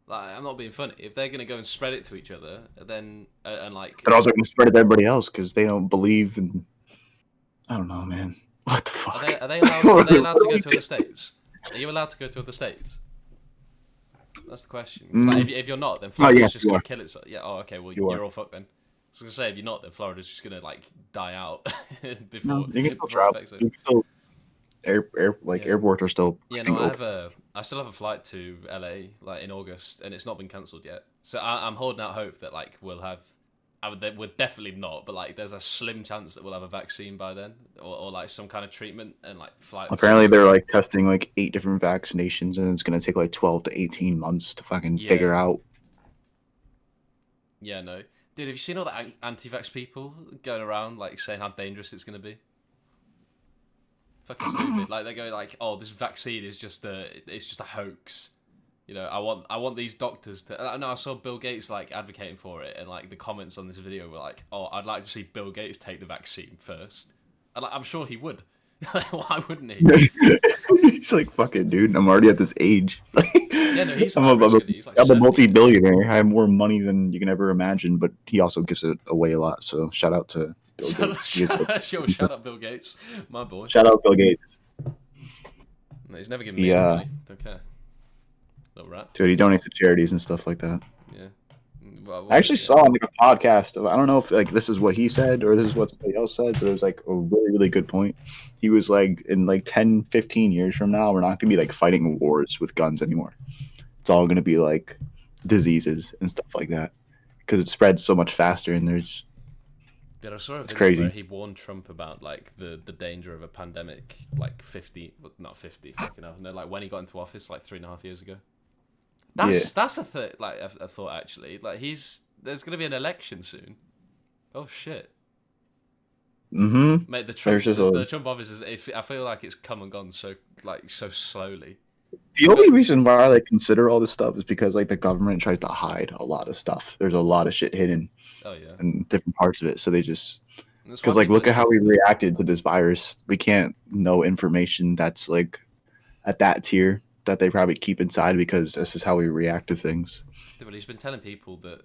Like, I'm not being funny. If they're going to go and spread it to each other, then and like they're also going to spread it to everybody else because they don't believe in. I don't know, man. What the fuck? Are they allowed to go to other states? Are you allowed to go to other states? That's the question. Like, if you're not, then Florida's just going to kill itself. Yeah. Oh, okay. Well, you're all fucked then. I was going to say, if you're not, then Florida's just going to like die out before. You can still travel. Airports are still. Yeah, no, I still have a flight to LA like in August, and it's not been cancelled yet. So I'm holding out hope that like we'll have. We're definitely not, but like there's a slim chance that we'll have a vaccine by then, or like some kind of treatment and like flight. Apparently, they're like testing like 8 different vaccinations, and it's gonna take like 12 to 18 months to fucking figure out. Yeah, no, dude, have you seen all the anti-vax people going around like saying how dangerous it's gonna be? Fucking stupid. Like they go like, "Oh, this vaccine is just a hoax." You know, I want these doctors to. No, I saw Bill Gates like advocating for it, and like the comments on this video were like, "Oh, I'd like to see Bill Gates take the vaccine first," and like, I'm sure he would. Why wouldn't he? He's like, "Fuck it, dude. I'm already at this age." Yeah, no, he's I'm a multi-billionaire. I have more money than you can ever imagine, but he also gives it away a lot. So shout out to Bill Gates. Shout out Bill Gates, my boy. Shout out Bill Gates. No, he's never given me any money. Don't care. Little rat. Dude, he donates to charities and stuff like that. Yeah. I actually saw on like a podcast. I don't know if like this is what he said or this is what somebody else said, but it was like a really, really good point. He was like, in like 10, 15 years from now, we're not going to be like fighting wars with guns anymore. It's all going to be like diseases and stuff like that because it spreads so much faster and there's. Yeah, I saw a video crazy. where he warned Trump about like the danger of a pandemic, like 50, not 50, fucking hell. No, like when he got into office, like 3.5 years ago. That's a like a thought actually. Like there's gonna be an election soon. Oh shit. Mm-hmm. Mate, the Trump office is. I feel like it's come and gone so slowly. The only reason why I like consider all this stuff is because like the government tries to hide a lot of stuff. There's a lot of shit hidden Oh yeah, in different parts of it, so they just and that's why because like people look at how we expect it. reacted to this virus. We can't know information that's like at that tier that they probably keep inside because this is how we react to things. Dude, but he's been telling people that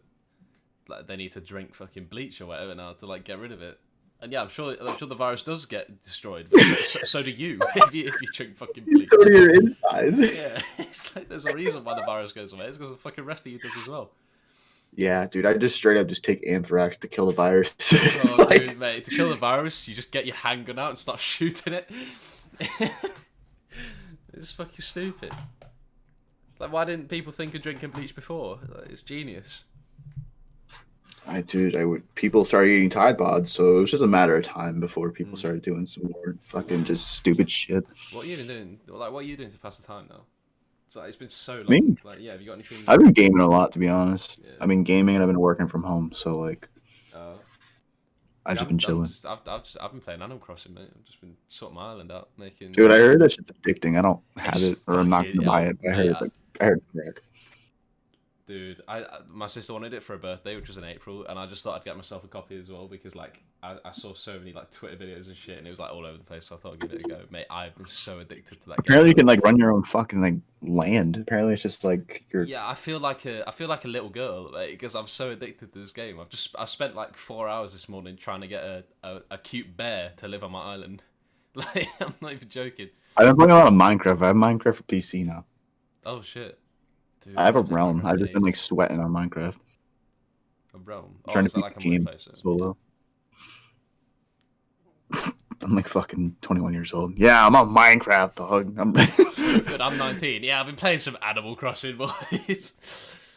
like they need to drink fucking bleach or whatever now to like get rid of it. And yeah, I'm sure the virus does get destroyed, but so do you if you drink fucking bleach. So do your insides. Yeah, it's like there's a reason why the virus goes away. It's because the fucking rest of you does as well. Yeah, dude, I just straight up just take anthrax to kill the virus. Oh, Like, dude, mate, to kill the virus, you just get your handgun out and start shooting it. It's fucking stupid. Like, why didn't people think of drinking bleach before? Like, it's genius. dude, I would. People started eating Tide Pods, so it was just a matter of time before people Mm. started doing some more fucking just stupid shit. What are you even doing? Like, what are you doing to pass the time now? It's like, it's been so long. Me? Like, yeah, have you got anything? I've been gaming a lot, to be honest. Yeah. I've been gaming and I've been working from home, so like Uh, I've just been chilling. I've been playing Animal Crossing, mate. I've just been sorting my island out, making. Dude, I heard that shit's addicting. I don't have It's it, or I'm not fucking- gonna buy it. But I heard mate, it's like I heard it's crack. Dude, my sister wanted it for her birthday, which was in April, and I just thought I'd get myself a copy as well because like I saw so many like Twitter videos and shit, and it was like all over the place. So I thought I'd give it a go, mate. I've been so addicted to that game. Apparently, you can like run your own fucking like land. Apparently, it's just like you're. Yeah, I feel like a little girl because I'm so addicted to this game. I spent like 4 hours this morning trying to get a cute bear to live on my island. Like I'm not even joking. I've been playing a lot of Minecraft. I have Minecraft for PC now. Oh shit. Dude, I have a didn't realm. remember I've just been any- like sweating on Minecraft. a realm. I'm trying Is to that beat like the a game multiplayer? solo. I'm like fucking 21 years old. Yeah, I'm on Minecraft, dog. Good, I'm 19. Yeah, I've been playing some Animal Crossing, boys.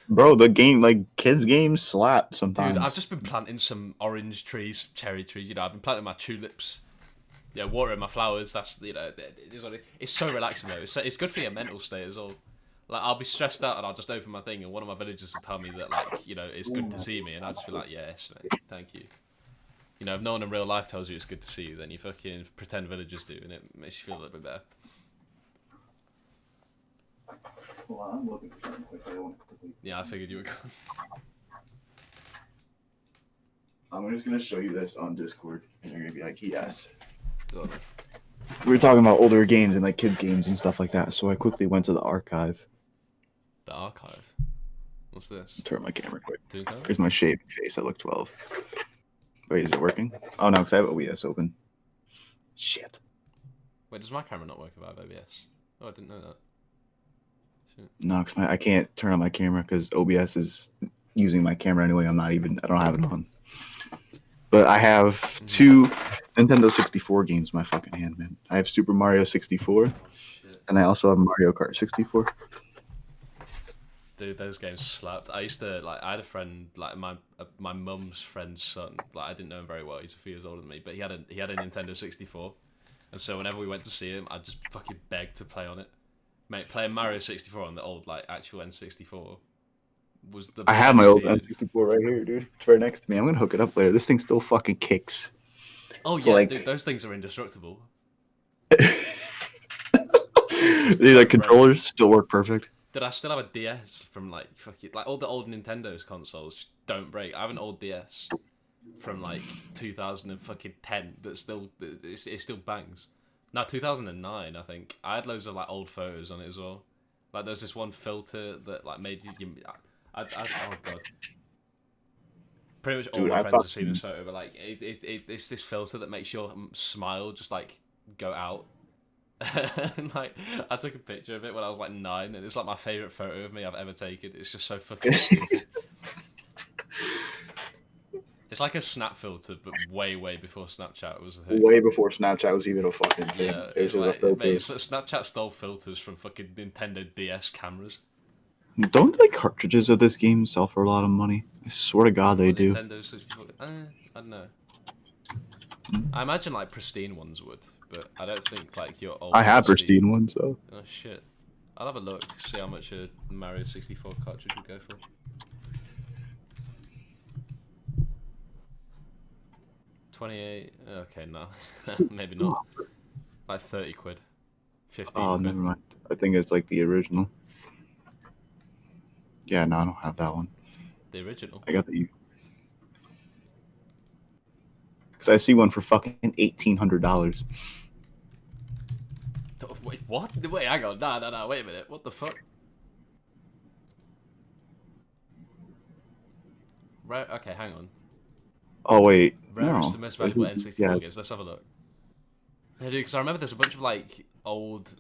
Bro, the game, like kids' games, slap sometimes. Dude, I've just been planting some orange trees, cherry trees. You know, I've been planting my tulips. Yeah, watering my flowers. That's it's so relaxing though. It's good for your mental state as well. Like I'll be stressed out and I'll just open my thing and one of my villagers will tell me that like it's good to see me and I'll just be like yes mate, thank you. You know, if no one in real life tells you it's good to see you, then you fucking pretend villagers do and it makes you feel a little bit better. Well, I'm looking for something quick. I don't complete. Yeah, I figured you would. I'm just gonna show you this on Discord, and you're gonna be like, yes. Go on. We were talking about older games and like kids' games and stuff like that. So I quickly went to the archive. The archive. What's this? Turn my camera quick. Toontown? Here's my shaved face. I look 12. Wait, is it working? Oh no, because I have OBS open. Shit. Wait, does my camera not work if I have OBS? Oh, I didn't know that. Shit. No, because I can't turn on my camera because OBS is using my camera anyway. I don't have it on. But I have 2 Nintendo 64 games in my fucking hand, man. I have Super Mario 64, Oh shit. and I also have Mario Kart 64. Dude, those games slapped. I used to I had a friend like my mum's friend's son. Like I didn't know him very well. He's a few years older than me, but he had a Nintendo 64, and so whenever we went to see him, I just fucking begged to play on it. Mate, playing Mario 64 on the old like actual N64 was the. I have my old best N64 right here, dude. It's right next to me. I'm gonna hook it up later. This thing still fucking kicks. Oh It's yeah, like- dude, those things are indestructible. These like controllers still work perfect. Did I still have a DS from like fucking like all the old Nintendo's consoles just don't break. I have an old DS from like 2010 that still it still bangs. No, 2009 I think. I had loads of like old photos on it as well. Like there's this one filter that like made you. Oh god. Pretty much all Dude, my I friends have seen fucking- this photo, but like it's this filter that makes your smile just like go out. And like I took a picture of it when I was like 9, and it's like my favorite photo of me I've ever taken. It's just so fucking stupid. It's like a snap filter, but way before Snapchat was a thing. Way before Snapchat was even a fucking thing. Yeah, It was it's just like, a filter. mate, Snapchat stole filters from fucking Nintendo DS cameras. Don't like cartridges of this game sell for a lot of money? I swear to God they do. Nintendo 64. I don't know. I imagine like pristine ones would, but I don't think like your old. I have pristine ones though. Oh shit! I'll have a look, see how much a Mario 64 cartridge would go for. 28. Okay, no, maybe not. Like 30 quid. 15. Oh, quid. never mind. I think it's like the original. Yeah, no, I don't have that one. The original. I got the. Because I see one for fucking $1,800. Wait, what? Wait, hang on. No. Wait a minute. What the fuck? Right. Okay, hang on. Oh wait, Rarest no. the most valuable N64 Yeah. games. Let's have a look. Yeah, dude, because I remember there's a bunch of like old.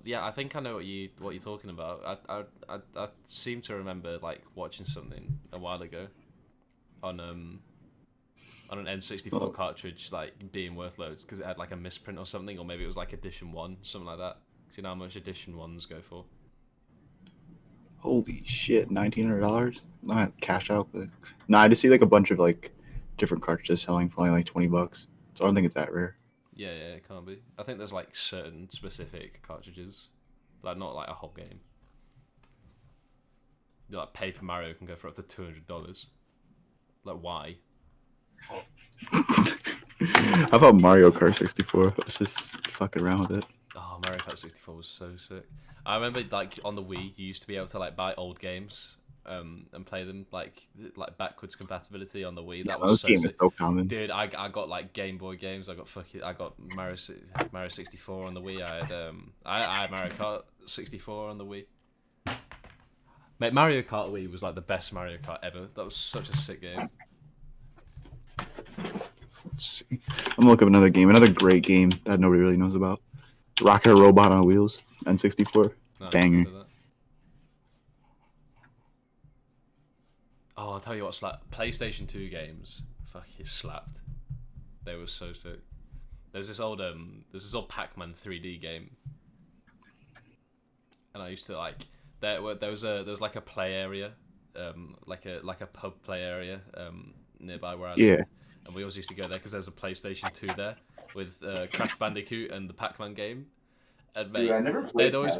Yeah, I think I know what you're talking about. I seem to remember like watching something a while ago on an N64 Oh. cartridge like being worth loads because it had like a misprint or something, or maybe it was like edition 1, something like that. Because you know how much edition 1s go for. Holy shit, $1,900? Not cash out, but no, I just see like a bunch of like different cartridges selling for only like $20. So I don't think it's that rare. Yeah, it can't be. I think there's like certain specific cartridges, like not like a whole game. Like Paper Mario can go for up to $200. Like why? How about Mario Kart 64? Let's just fuck around with it. Oh, Mario Kart 64 was so sick. I remember like on the Wii, you used to be able to like buy old games, and play them like backwards compatibility on the Wii. That was Those so games sick. are so common. Dude, I got like Game Boy games. I got Mario 64 on the Wii. I had Mario Kart 64 on the Wii. Mate, Mario Kart Wii was like the best Mario Kart ever. That was such a sick game. Let's see. I'm gonna look up another game, another great game that nobody really knows about. Rocket Robot on Wheels, N64. No, I Banger. remember that. Oh, I'll tell you what, PlayStation 2 games, fucking slapped. They were so sick. There's this old Pac-Man 3D game, and I used to like there was like a play area, like a pub play area nearby where I live. Yeah. And we always used to go there because there's a PlayStation 2 there with Crash Bandicoot and the Pac-Man game. And mate, never there'd always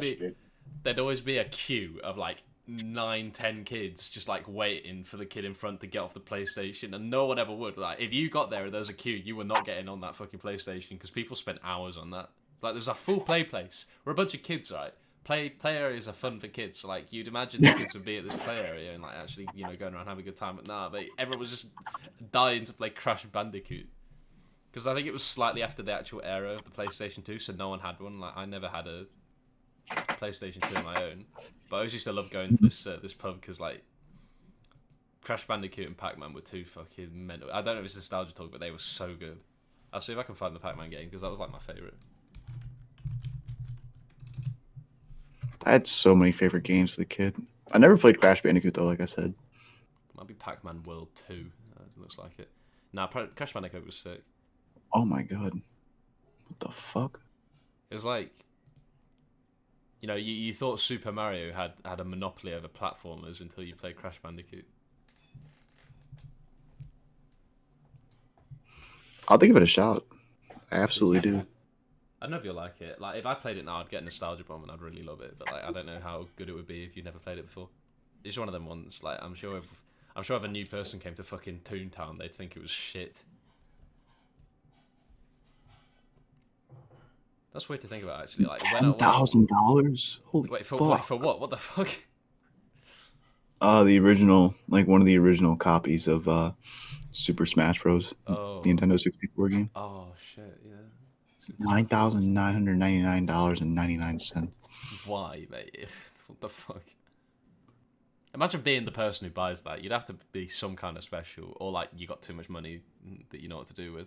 be a queue of like 9-10 kids just like waiting for the kid in front to get off the PlayStation, and no one ever would. Like if you got there and there was a queue, you were not getting on that fucking PlayStation because people spent hours on that. It's like there's a full play place. We're a bunch of kids, right? Play areas are fun for kids. So, like you'd imagine the kids would be at this play area and like actually going around having a good time. But nah, everyone was just dying to play Crash Bandicoot because I think it was slightly after the actual era of the PlayStation 2, so no one had one. Like I never had a PlayStation 2 of my own, but I always used to love going to this pub because like Crash Bandicoot and Pac-Man were too fucking mental. I don't know if it's nostalgia talk, but they were so good. I'll see if I can find the Pac-Man game because that was like my favorite. I had so many favorite games as a kid. I never played Crash Bandicoot though, like I said. Might be Pac-Man World 2. Looks like it. Nah, Crash Bandicoot was sick. Oh my god. What the fuck? It was like, you thought Super Mario had a monopoly over platformers until you played Crash Bandicoot. I'll give it a shot. I absolutely do. I don't know if you'll like it. Like if I played it now, I'd get nostalgia bomb and I'd really love it. But like I don't know how good it would be if you never played it before. It's one of them ones. Like I'm sure if a new person came to fucking Toontown, they'd think it was shit. That's weird to think about actually. Like $10,000? Holy wait fuck. for what? What the fuck? The original, like one of the original copies of Super Smash Bros. Oh. The Nintendo 64 game. Oh shit! Yeah. $9,999.99. Why, mate? What the fuck? Imagine being the person who buys that. You'd have to be some kind of special, or like you got too much money that you know what to do with.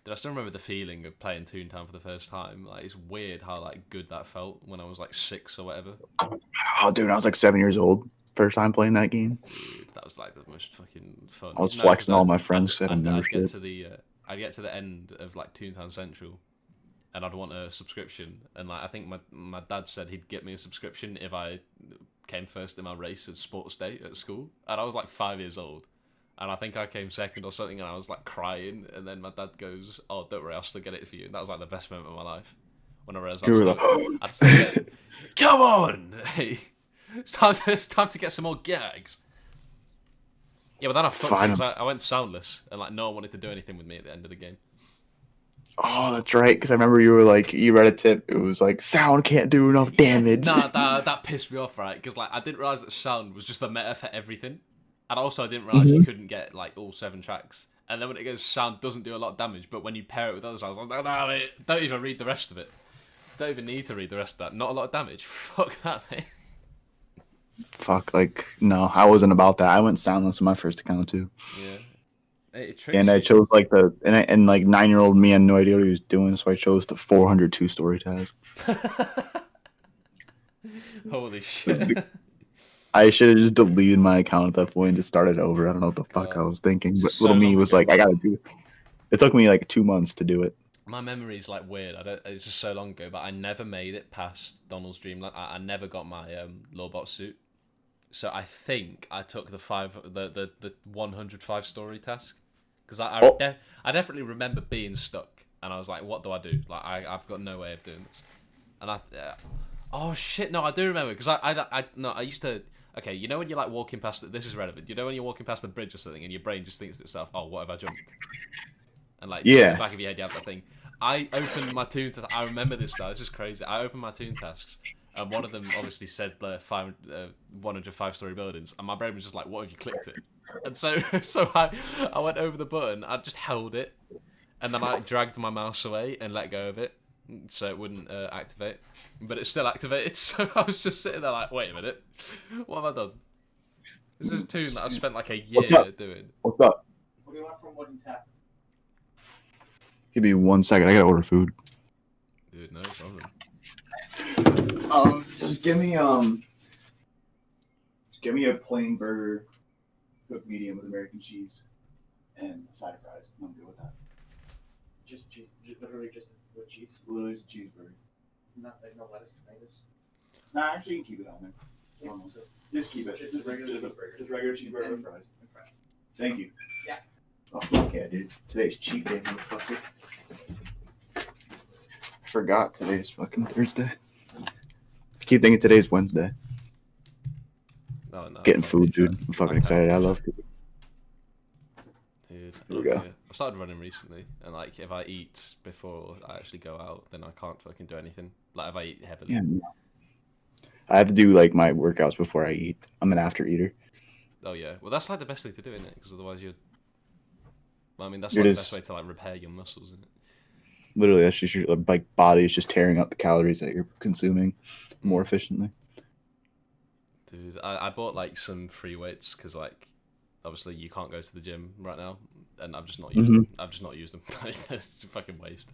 Did I still remember the feeling of playing Toontown for the first time? Like it's weird how like good that felt when I was like 6 or whatever. Oh, dude, I was like 7 years old. First time playing that game. Dude, that was like the most fucking fun. I was flexing all my friends said I'd never get shit. to the I'd get to the end of like Toontown Central, and I'd want a subscription. And like I think my dad said he'd get me a subscription if I came first in my race at sports day at school. And I was like 5 years old, and I think I came second or something, and I was like crying. And then my dad goes, "Oh, don't worry, I'll still get it for you." And that was like the best moment of my life when I realized I'd still get it. Come on, hey. It's time to get some more gags. Yeah, but then I fucked because I went soundless and like no one wanted to do anything with me at the end of the game. Oh, that's right. Because I remember you were like, you read a tip. It was like, sound can't do enough damage. Nah, that pissed me off, right? Because like I didn't realize that sound was just the meta for everything, and also I didn't realize you Mhm. couldn't get like all 7 tracks. And then when it goes, sound doesn't do a lot of damage, but when you pair it with other sounds, I'm like, no, mate, don't even read the rest of it. Don't even need to read the rest of that. Not a lot of damage. Fuck that, mate. Fuck, like, no, I wasn't about that. I went soundless on my first account too. Yeah, it And tricks I you. chose like and like 9-year-old me had no idea what he was doing, so I chose the 402 story task. Holy shit. I should have just deleted my account at that point and just started over. I don't know what the fuck I God, was thinking, this is but so little me long was ago, like, I man. gotta do it. It took me like 2 months to do it. My memory is like weird. I don't. It's just so long ago, but I never made it past Donald's Dreamland. I never got my Lawbot suit. So I think I took the 105 story task because Oh, I definitely remember being stuck and I was like, what do I do? Like I've got no way of doing this. And oh shit, no, I do remember because I used to. Okay, you know when you're like walking past this is relevant. You know when you're walking past the bridge or something and your brain just thinks to itself, oh, what have I jumped? And like just in the yeah. back of your head you have that thing. I opened my toon tasks. I remember this now. This is crazy. I opened my toon tasks, and one of them obviously said 105 story buildings, and my brain was just like, "What have you clicked it?" And so I went over the button. I just held it, and then I dragged my mouse away and let go of it, so it wouldn't activate. But it still activated. So I was just sitting there like, "Wait a minute, what have I done?" This is a toon that I spent like a What's year up? doing. What's up? What do you want from Wooden Tap? Give me 1 second. I gotta order food. Dude, no problem. Just give me a plain burger, cooked medium with American cheese, and a side of fries. I'm good with that. Just cheese, literally just with cheese. Literally, it's a cheeseburger. Not like no lettuce, tomatoes. Nah, actually, you can keep it on there. Normal. Just keep it. Just a regular cheeseburger. Just regular cheeseburger with fries. And fries. Thank you. Yeah. Oh, fuck yeah, dude. Today's cheat day, motherfucker. I forgot today's fucking Thursday. I keep thinking today's Wednesday. No, no. Getting fuck food, you, dude. Jack. I'm fucking I'm excited. I happy, love Jack. food. Dude, Here we go. I've started running recently, and like if I eat before I actually go out, then I can't fucking do anything. Like if I eat heavily. Yeah. I have to do like my workouts before I eat. I'm an after eater. Oh yeah, well that's like the best thing to do, isn't it? Because otherwise you're. Well, I mean that's It like the is. best way to like repair your muscles, isn't it? Literally, that's just your like body is just tearing up the calories that you're consuming more efficiently. Dude, I bought like some free weights because like obviously you can't go to the gym right now, and I've just not used them. I've just not used them. It's a fucking waste.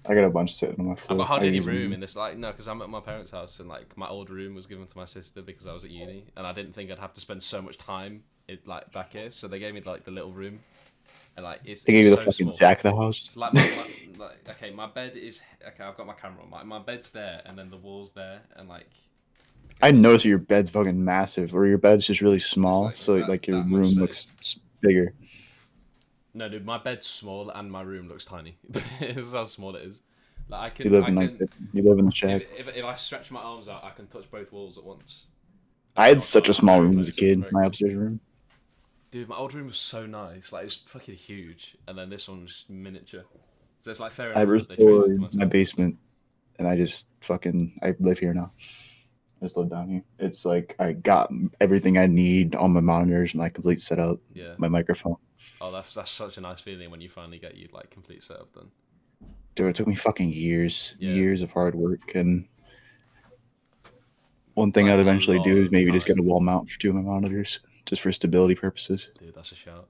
I got a bunch sitting on my floor. I've got hardly I any use them. room in this. Like, no, because I'm at my parents' house, and like my old room was given to my sister because I was at uni, and I didn't think I'd have to spend so much time like back here. So they gave me like the little room, and like They gave you it's the so fucking small. jack of the house. Like, okay, my bed is okay. I've got my camera on. My bed's there, and then the wall's there, and like. I noticed that your bed's fucking massive, or your bed's just really small, like so that- like your that much room space. looks bigger. No, dude, my bed's small and my room looks tiny. This is how small it is. Like I can, You live I in can. like you live in the shack. If I stretch my arms out, I can touch both walls at once. I had Also, such a I'm small very room as a close to it, kid. very My close. upstairs room. Dude, my old room was so nice. Like, it's fucking huge. And then this one's miniature. So it's like fair I enough that they traded it to restored my myself. basement, and I just fucking I live here now. I just live down here. It's like I got everything I need on my monitors and my complete setup, Yeah. my microphone. Oh, that's such a nice feeling when you finally get your like complete setup done. Dude, it took me fucking years, Yeah. years of hard work, and one It's thing like I'd a eventually lot do is of maybe just get a time. wall mount for 2 of my monitors, just for stability purposes. Dude, that's a shout.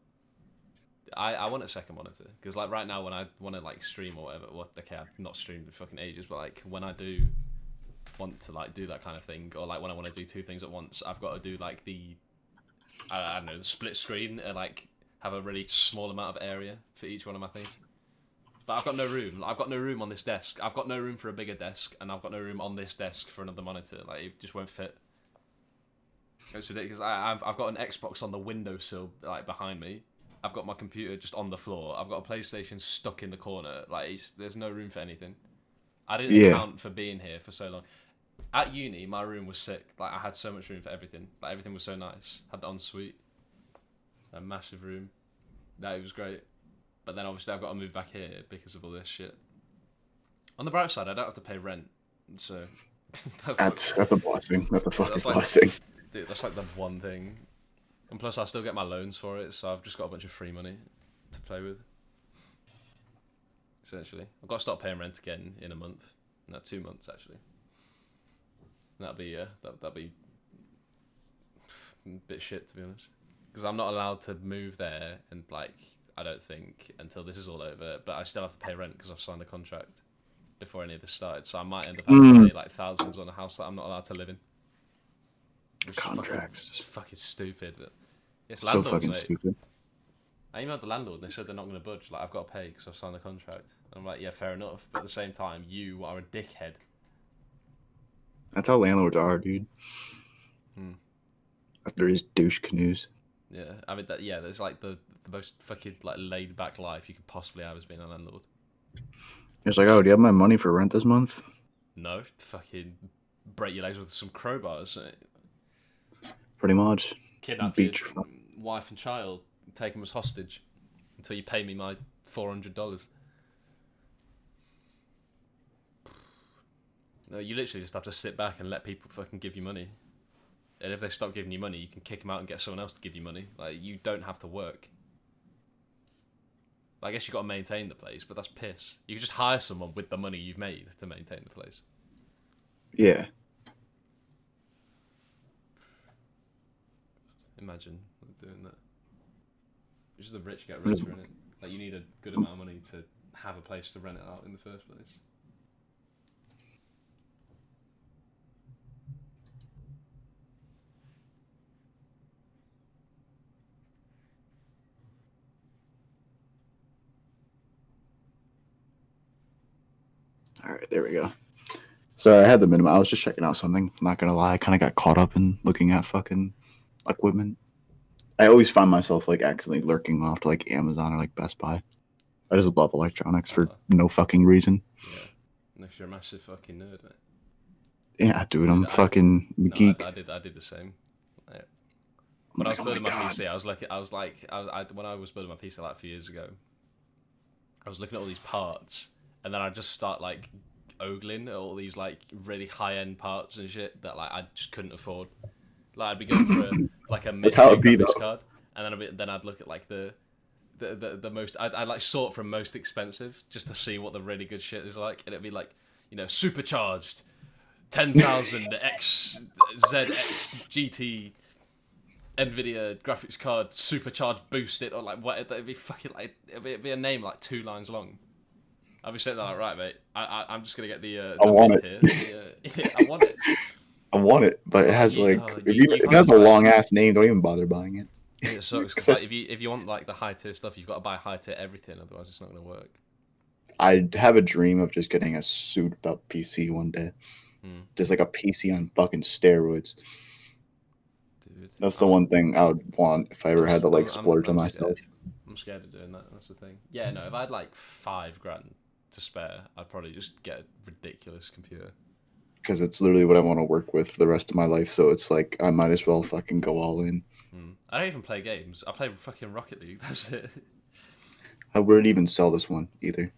I want a second monitor because like right now when I want to like stream or whatever, okay, I've not streamed in fucking ages, but like when I do want to like do that kind of thing, or like when I want to do two things at once, I've got to do like I don't know, the split screen and like have a really small amount of area for each one of my things. But I've got no room. I've got no room on this desk. I've got no room for a bigger desk, and I've got no room on this desk for another monitor. Like it just won't fit. It's ridiculous. I've got an Xbox on the windowsill like behind me. I've got my computer just on the floor. I've got a PlayStation stuck in the corner. Like there's no room for anything. I didn't Yeah. account for being here for so long. At uni, my room was sick. Like I had so much room for everything. Like everything was so nice. Had the ensuite, a massive room. That it was great. But then obviously I've got to move back here because of all this shit. On the bright side, I don't have to pay rent, so That's a blessing. That's a fucking that's like- blessing. dude, that's like the one thing. And plus, I still get my loans for it, so I've just got a bunch of free money to play with. Essentially, I've got to start paying rent again in a month. No, 2 months actually. And that'll be that'll be a bit shit, to be honest, because I'm not allowed to move there, and like I don't think until this is all over. But I still have to pay rent because I've signed a contract before any of this started. So I might end up having to pay like thousands on a house that I'm not allowed to live in. Which is Contracts. It's fucking stupid. But it's So landlords, fucking mate. stupid. I emailed the landlord and they said they're not going to budge. Like, I've got to pay because I've signed the contract. And I'm like, yeah, fair enough. But at the same time, you are a dickhead. That's how landlords are, dude. Hmm. After his douche canoes. Yeah, I mean, there's like the most fucking like laid back life you could possibly have as being a landlord. It's like, oh, do you have my money for rent this month? No, fucking break your legs with some crowbars, Pretty much. kidnap Beat your your wife and child, take them as hostage until you pay me my $400. No, you literally just have to sit back and let people fucking give you money. And if they stop giving you money, you can kick them out and get someone else to give you money. Like, you don't have to work. I guess you got to maintain the place, but that's piss. You can just hire someone with the money you've made to maintain the place. Yeah. Imagine doing that. Just the rich get richer, innit? Like, you need a good amount of money to have a place to rent it out in the first place. All right, there we go. So I had the minimum. I was just checking out something. Not gonna lie, I kind of got caught up in looking at fucking equipment. I always find myself like accidentally lurking off to like Amazon or like Best Buy. I just love electronics for no fucking reason. Yeah. Unless you're a massive fucking nerd, mate. Yeah, dude, I'm Dude, fucking No, geek. I did the same. Yeah. I'm When I like, was oh building my my God. PC, when I was building my PC like a few years ago, I was looking at all these parts, and then I just start like ogling at all these like really high end parts and shit that like I just couldn't afford. Like, I'd be going for like a mid That's how it be, graphics though. card, and then I'd look at like the most. I'd like sort from most expensive just to see what the really good shit is like, and it'd be like, you know, supercharged 10,000 XZX GT NVIDIA graphics card supercharged boosted, or like what? It'd be fucking like it'd be a name like 2 lines long. I'll be sitting there like, right, mate. I'm just gonna get the. I want mid tier. I want it. I want it, but it has like if it has a long ass name, don't even bother buying it. It sucks because like, if you want like the high tier stuff, you've got to buy high tier everything. Otherwise, it's not gonna work. I have a dream of just getting a souped up PC one day. Just like a PC on fucking steroids. Dude, That's the one thing I would want if I ever had to like splurge on myself. I'm scared of doing that. That's the thing. Yeah, no. If I had like $5,000 to spare, I'd probably just get a ridiculous computer. Because it's literally what I want to work with for the rest of my life. So it's like I might as well fucking go all in. I don't even play games. I play fucking Rocket League. That's it. I wouldn't even sell this one either.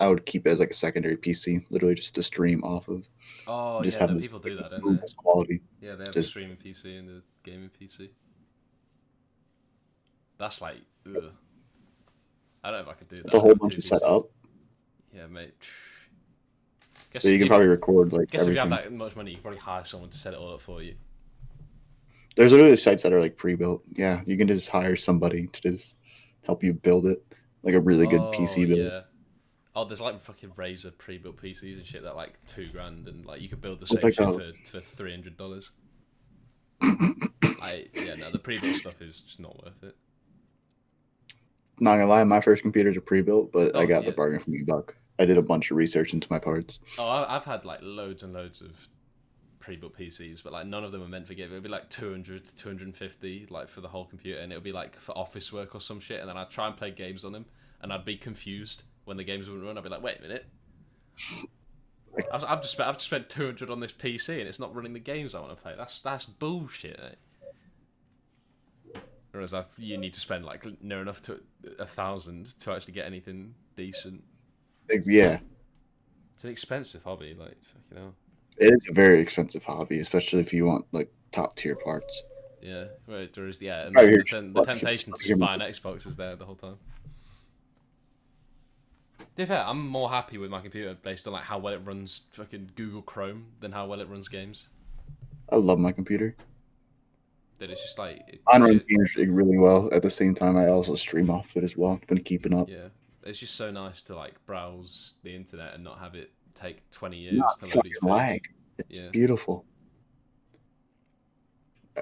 I would keep it as like a secondary PC, literally just to stream off of. Oh Just yeah, have no, this people do that, fucking don't smooth they? quality. Yeah, they have Just- the streaming PC and the gaming PC. That's like, ugh. I don't know if I could do that. It's a whole bunch of setup. Yeah, mate. Guess So you can if- probably record like Guess if you everything. have that much money, you can probably hire someone to set it all up for you. There's literally sites that are like pre-built. Yeah, you can just hire somebody to just help you build it, like a really good PC build. Yeah. Oh, there's like fucking Razer pre-built PCs and shit that are like $2,000, and like you could build the same like shit a- for $300. Yeah, no, the pre-built stuff is just not worth it. Not gonna lie, my first computers are pre-built, but I Oh, got yeah. the bargain from eBuck. I did a bunch of research into my parts. Oh, I've had like loads and loads of pre-built PCs, but like none of them are meant for gaming. It'd be like 200 to 250 like for the whole computer, and it would be like for office work or some shit. And then I'd try and play games on them, and I'd be confused when the games wouldn't run. I'd be like, wait a minute, I've just spent 200 on this PC, and it's not running the games I want to play. That's bullshit. Eh? Whereas you need to spend like near enough to 1,000 to actually get anything decent. Yeah, It's an expensive hobby, like fucking hell. it is a very expensive hobby, especially if you want like top tier parts. Yeah, there is. Yeah, and Right then here, the temptation to just buy an Xbox is there the whole time. To be fair, I'm more happy with my computer based on like how well it runs fucking Google Chrome than how well it runs games. I love my computer. That it's just like I run games really well. At the same time, I also stream off it as well. Been keeping up. yeah, it's just so nice to like browse the internet and not have it take 20 years Not to load fucking each page. lag. It's Yeah. beautiful.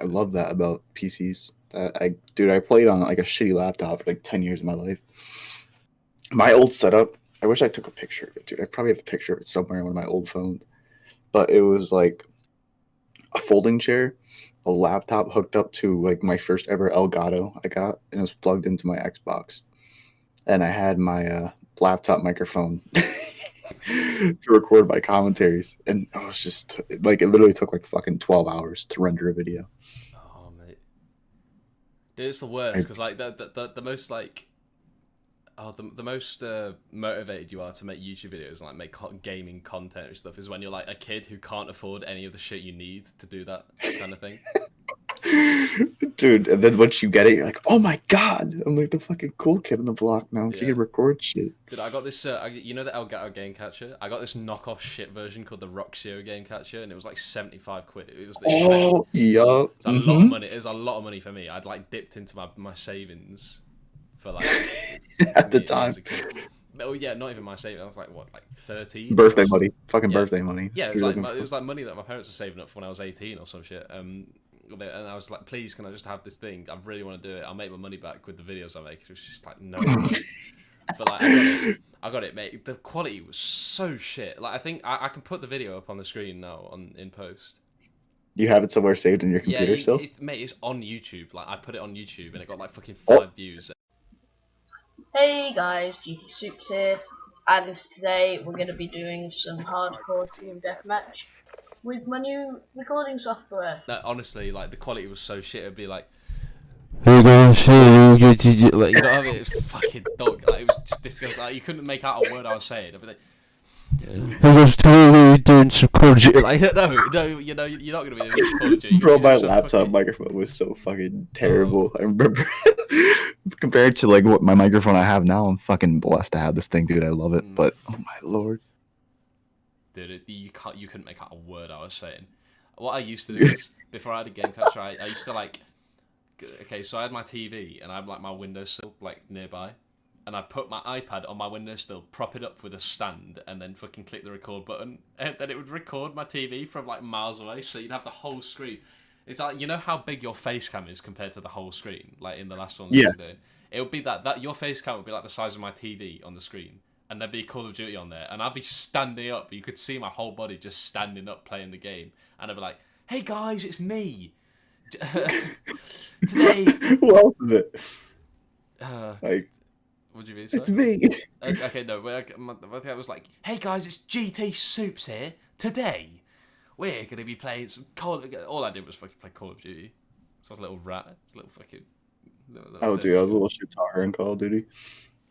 I love that about PCs. I played on like a shitty laptop for like 10 years of my life. My old setup, I wish I took a picture of it, dude. I probably have a picture of it somewhere on one of my old phones. But it was like a folding chair, a laptop hooked up to like my first ever Elgato I got, and it was plugged into my Xbox. And I had my laptop microphone to record my commentaries. And I was just like, it literally took like fucking 12 hours to render a video. Oh mate, dude, it's the worst because like the most like the most motivated you are to make YouTube videos and like make gaming content and stuff is when you're like a kid who can't afford any of the shit you need to do that kind of thing. Dude, and then once you get it, you're like, oh my god, I'm like the fucking cool kid in the block now. Yeah. You can record shit. Dude, I got this, you know the Elgato game catcher? I got this knockoff shit version called the Roxio game catcher, and it was like 75 quid. It was yup. a lot of money. It was a lot of money for me. I'd like dipped into my savings for like At the me time. as a kid. Oh yeah, not even my savings. I was like what, like 13? Birthday money. Fucking Yeah. birthday money. Yeah, it You're was like looking it was like money that my parents were saving up for when I was 18 or some shit. And I was like, please, can I just have this thing? I really want to do it. I'll make my money back with the videos I make. It was just like no. But like I got it, mate. The quality was so shit. Like I think I can put the video up on the screen now in post. You have it somewhere saved in your computer still? Mate, it's on YouTube. Like I put it on YouTube and it got like fucking Oh. 5 views. Hey guys, GT Soups here, and today we're going to be doing some hardcore team deathmatch with my new recording software. No, honestly, like the quality was so shit. It'd be like, hey guys, like you know what I mean? It was fucking dog. Like, it was just disgusting. Like you couldn't make out a word I was saying. I'd be like, hey guys, today we're doing some Call of Duty. Like no, you know, you're not gonna be doing Call of Duty. Bro, my So laptop fucking- microphone was so fucking terrible. I remember compared to like what my microphone I have now, I'm fucking blessed to have this thing, dude. I love it. But oh my lord. Dude, you couldn't make out a word I was saying. What I used to do is before I had a game catcher, I used to like. Okay, so I had my TV and I had like my windowsill like nearby, and I'd put my iPad on my windowsill, prop it up with a stand, and then fucking click the record button, and then it would record my TV from like miles away, so you'd have the whole screen. It's like, you know how big your face cam is compared to the whole screen, like in the last one. Yeah. It would be that your face cam would be like the size of my TV on the screen, and there'd be Call of Duty on there, and I'd be standing up. You could see my whole body just standing up playing the game, and I'd be like, "Hey guys, it's me." Today, Who else is it? Like, what do you mean? it's Sorry? me. Okay, no, I was like, "Hey guys, it's GT Soups here. Today, we're gonna be playing some Call." All I did was fucking play Call of Duty. So I was a little rat, a little fucking. Oh, dude, I was a little shit talker in Call of Duty.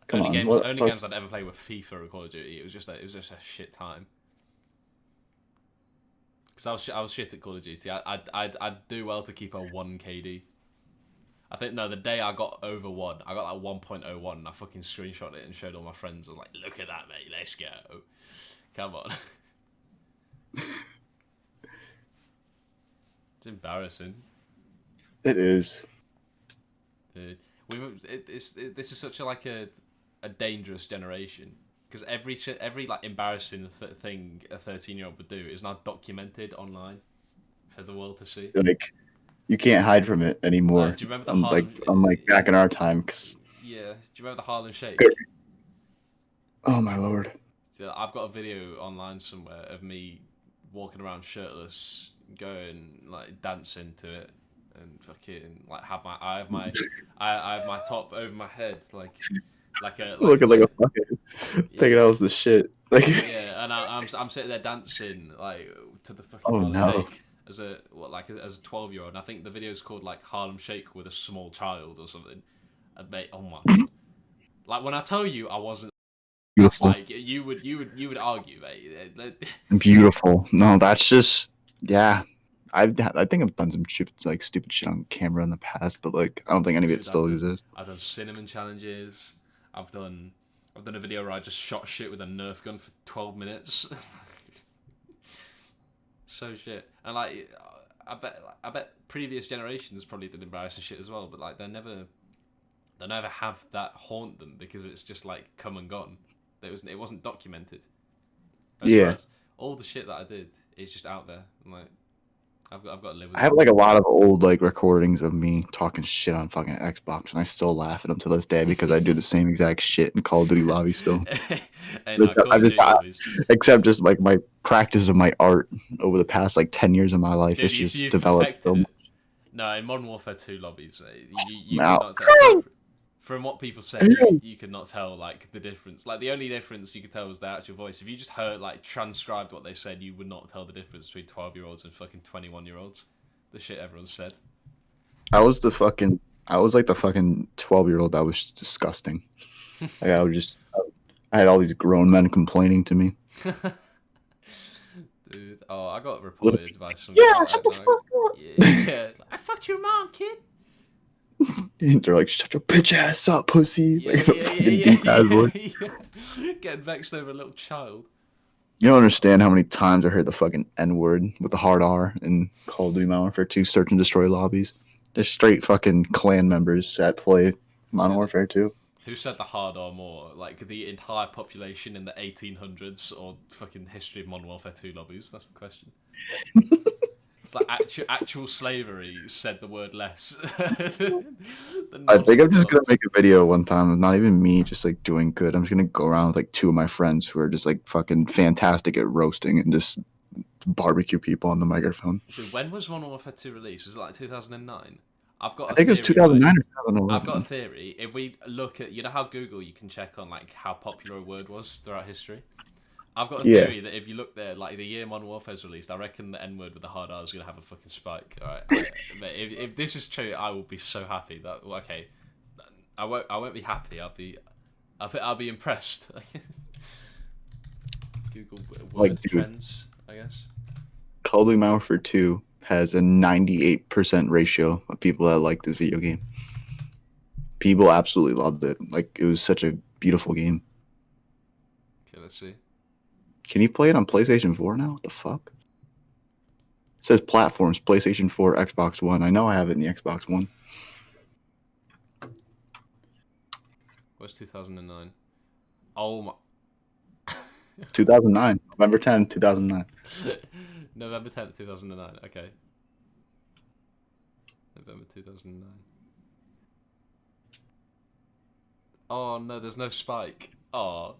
Come only on, games, what the only fuck? games I'd ever play were FIFA or Call of Duty. It was just a shit time. Because I was shit at Call of Duty. I'd do well to keep a 1 KD. I think no, the day I got over 1, I got like 1.01, and I fucking screenshot it and showed all my friends. I was like, "Look at that, mate! Let's go! Come on!" It's embarrassing. It is. Dude. This is such a dangerous generation because every like embarrassing thing a 13-year-old would do is now documented online for the world to see. Like, you can't hide from it anymore. Do you remember the unlike back in our time. 'Cause, Yeah, do you remember the Harlem Shake? oh my lord. So I've got a video online somewhere of me walking around shirtless, going like dancing to it, and fucking like I have my top over my head like Looking like a fucking thinking I was the shit. Like, yeah, and I'm sitting there dancing like to the fucking Oh, Harlem no. Shake, as a 12-year-old. And I think the video's called like Harlem Shake with a small child or something. And mate, oh my god! Like when I tell you I wasn't, that's Beautiful. like you would argue, mate. Beautiful. No, that's just yeah. I think I've done some stupid shit on camera in the past, but like I don't think any of it Dude, still exists. I've done cinnamon challenges. I've done a video where I just shot shit with a Nerf gun for 12 minutes. So shit. And like I bet previous generations probably did embarrassing shit as well, but like they'll never have that haunt them because it's just like come and gone. It wasn't documented. Yeah. All the shit that I did is just out there. I'm like I've got to live with I have it. like a lot of old like recordings of me talking shit on fucking Xbox, and I still laugh at them to this day because I do the same exact shit in Call of Duty lobby still. And I just except just like my practice of my art over the past like 10 years of my life, it's just you've developed. perfected it. No, in Modern Warfare 2 lobbies, you Now- could not tell. From what people say, you could not tell like the difference. Like the only difference you could tell was their actual voice. If you just heard like transcribed what they said, you would not tell the difference between 12-year-olds and fucking 21-year-olds. The shit everyone said. I was like the fucking 12-year-old that was disgusting. Like I had all these grown men complaining to me. Dude, I got reported by some. Yeah, shut the fuck up. Yeah, I fucked your mom, kid. And they're like, shut your bitch ass up, pussy. Like a fucking deep ass voice. Getting vexed over a little child. You don't understand how many times I heard the fucking N word with the hard R in Call of Duty Modern Warfare 2 search and destroy lobbies. They're straight fucking clan members at play Modern Warfare 2. Who said the hard R more? Like the entire population in the 1800s or fucking history of Modern Warfare 2 lobbies? That's the question. It's like actual slavery said the word less. I think I'm just gonna make a video one time of not even me just like doing good. I'm just gonna go around with like two of my friends who are just like fucking fantastic at roasting and just barbecue people on the microphone. Dude, when was Modern Warfare 2 released? Was it like 2009? I think it was 2009 or 2011. I've got a theory. If we look at, you know how Google you can check on like how popular a word was throughout history? I've got a theory that if you look there, like the year Modern Warfare's released, I reckon the N word with the hard R is going to have a fucking spike. All right, but if this is true, I will be so happy. That okay, I won't be happy. I'll be impressed. Google word Like, dude. trends, I guess. Call of Duty Modern Warfare 2 has a 98% ratio of people that like this video game. People absolutely loved it. Like it was such a beautiful game. Okay, let's see. Can you play it on PlayStation 4 now? What the fuck? It says platforms, PlayStation 4, Xbox One. I know I have it in the Xbox One. What's 2009? Oh my. 2009. November 10, 2009. November 10th, 2009. Okay. November 2009. Oh no, there's no spike. Oh.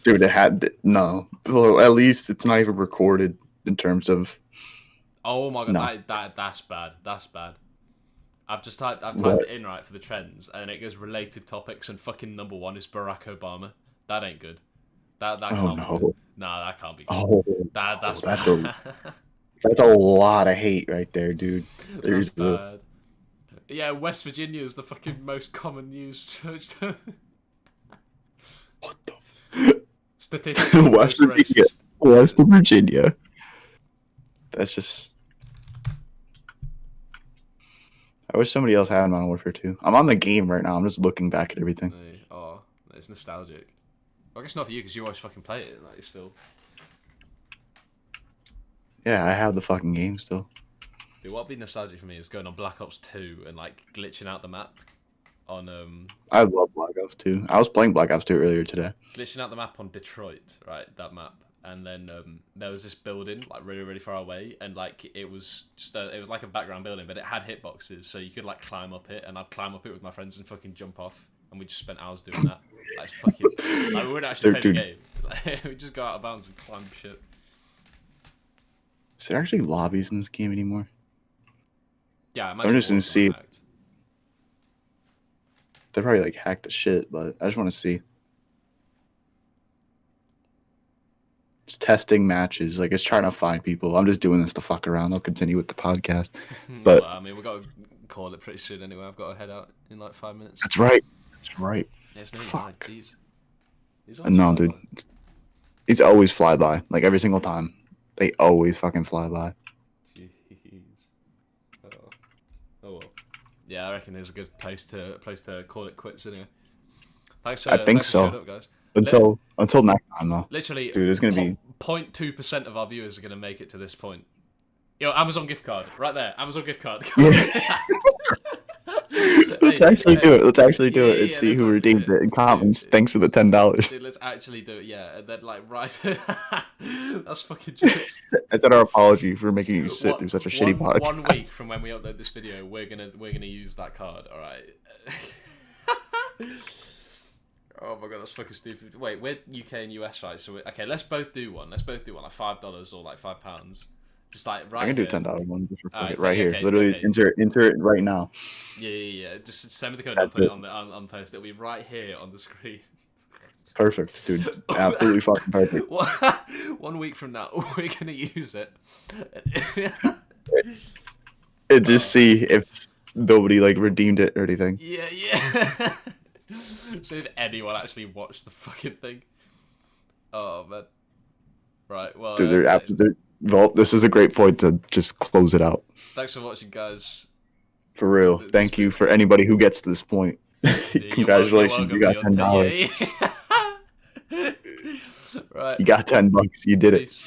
Dude, it had no. Well, at least it's not even recorded in terms of. Oh my god, No. that's bad. That's bad. I've typed What? it in right for the trends, and it goes related topics, and fucking number one is Barack Obama. That ain't good. That Oh can't be good. no. Nah, that can't be good. Oh, That's that's bad. that's a lot of hate right there, dude. That's There's the. bad. Yeah, West Virginia is the fucking most common news searched. What the? Statistically West most Virginia. racist. West Virginia. That's just. I wish somebody else had Modern Warfare 2. I'm on the game right now. I'm just looking back at everything. Oh, it's nostalgic. Well, I guess not for you because you always fucking play it. Like still. Yeah, I have the fucking game still. Dude, what would be nostalgic for me is going on Black Ops 2 and like glitching out the map on I love Black Ops 2. I was playing Black Ops 2 earlier today. glitching out the map on Detroit, right? That map, and then there was this building like really really far away, and like it was just it was like a background building, but it had hitboxes, so you could like climb up it, and I'd climb up it with my friends and fucking jump off, and we just spent hours doing that. Like it's fucking like we wouldn't actually play the game. Like, we just go out of bounds and climb shit. Is there actually lobbies in this game anymore? Yeah, I'm just gonna see. Hacked. They probably like hacked the shit, but I just want to see. It's testing matches. Like, it's trying to find people. I'm just doing this to fuck around. I'll continue with the podcast. But- Well, I mean, we've got to call it pretty soon anyway. I've got to head out in like 5 minutes. That's right. That's right. Yeah, it's nearly Fuck. 9, jeez. He's No, always dude. fly by. It's always fly by. Like, every single time. They always fucking fly by. Jeez. Oh. Oh well. Yeah, I reckon there's a good place to call it quits anyway. Thanks for, I think thanks for so. showing up, guys. Until next time, though. Literally, Dude, there's gonna be 0.2% of our viewers are gonna make it to this point. Yo, Amazon gift card, right there. Amazon gift card. Yeah. Let's actually do it. Let's actually do it and see who redeemed it in comments. Thanks for the $10. Dude, let's actually do it, yeah. And then, like, right. That's fucking jokes. That's our apology for making you sit through such a shitty podcast. 1 week from when we upload this video, we're gonna use that card, alright? Oh my god, that's fucking stupid. Wait, we're UK and US, right? So, okay, let's both do one. Let's both do one, like $5 or like £5. Just like right I can do here. $10 one just for fuck Alright, it right here. okay, Literally okay. enter it right now. Yeah. Just send me the code and I'll That's put it it. on post. It'll be right here on the screen. Perfect, dude. Absolutely fucking perfect. 1 week from now, we're gonna use it. And just see if nobody like redeemed it or anything. Yeah. See if anyone actually watched the fucking thing. Oh man. Right. Well. Dude, well, this is a great point to just close it out. Thanks for watching, guys. For real. This Thank you for anybody who gets to this point. Congratulations, you got $10. Yeah. Right. You got $10. You did it. Peace.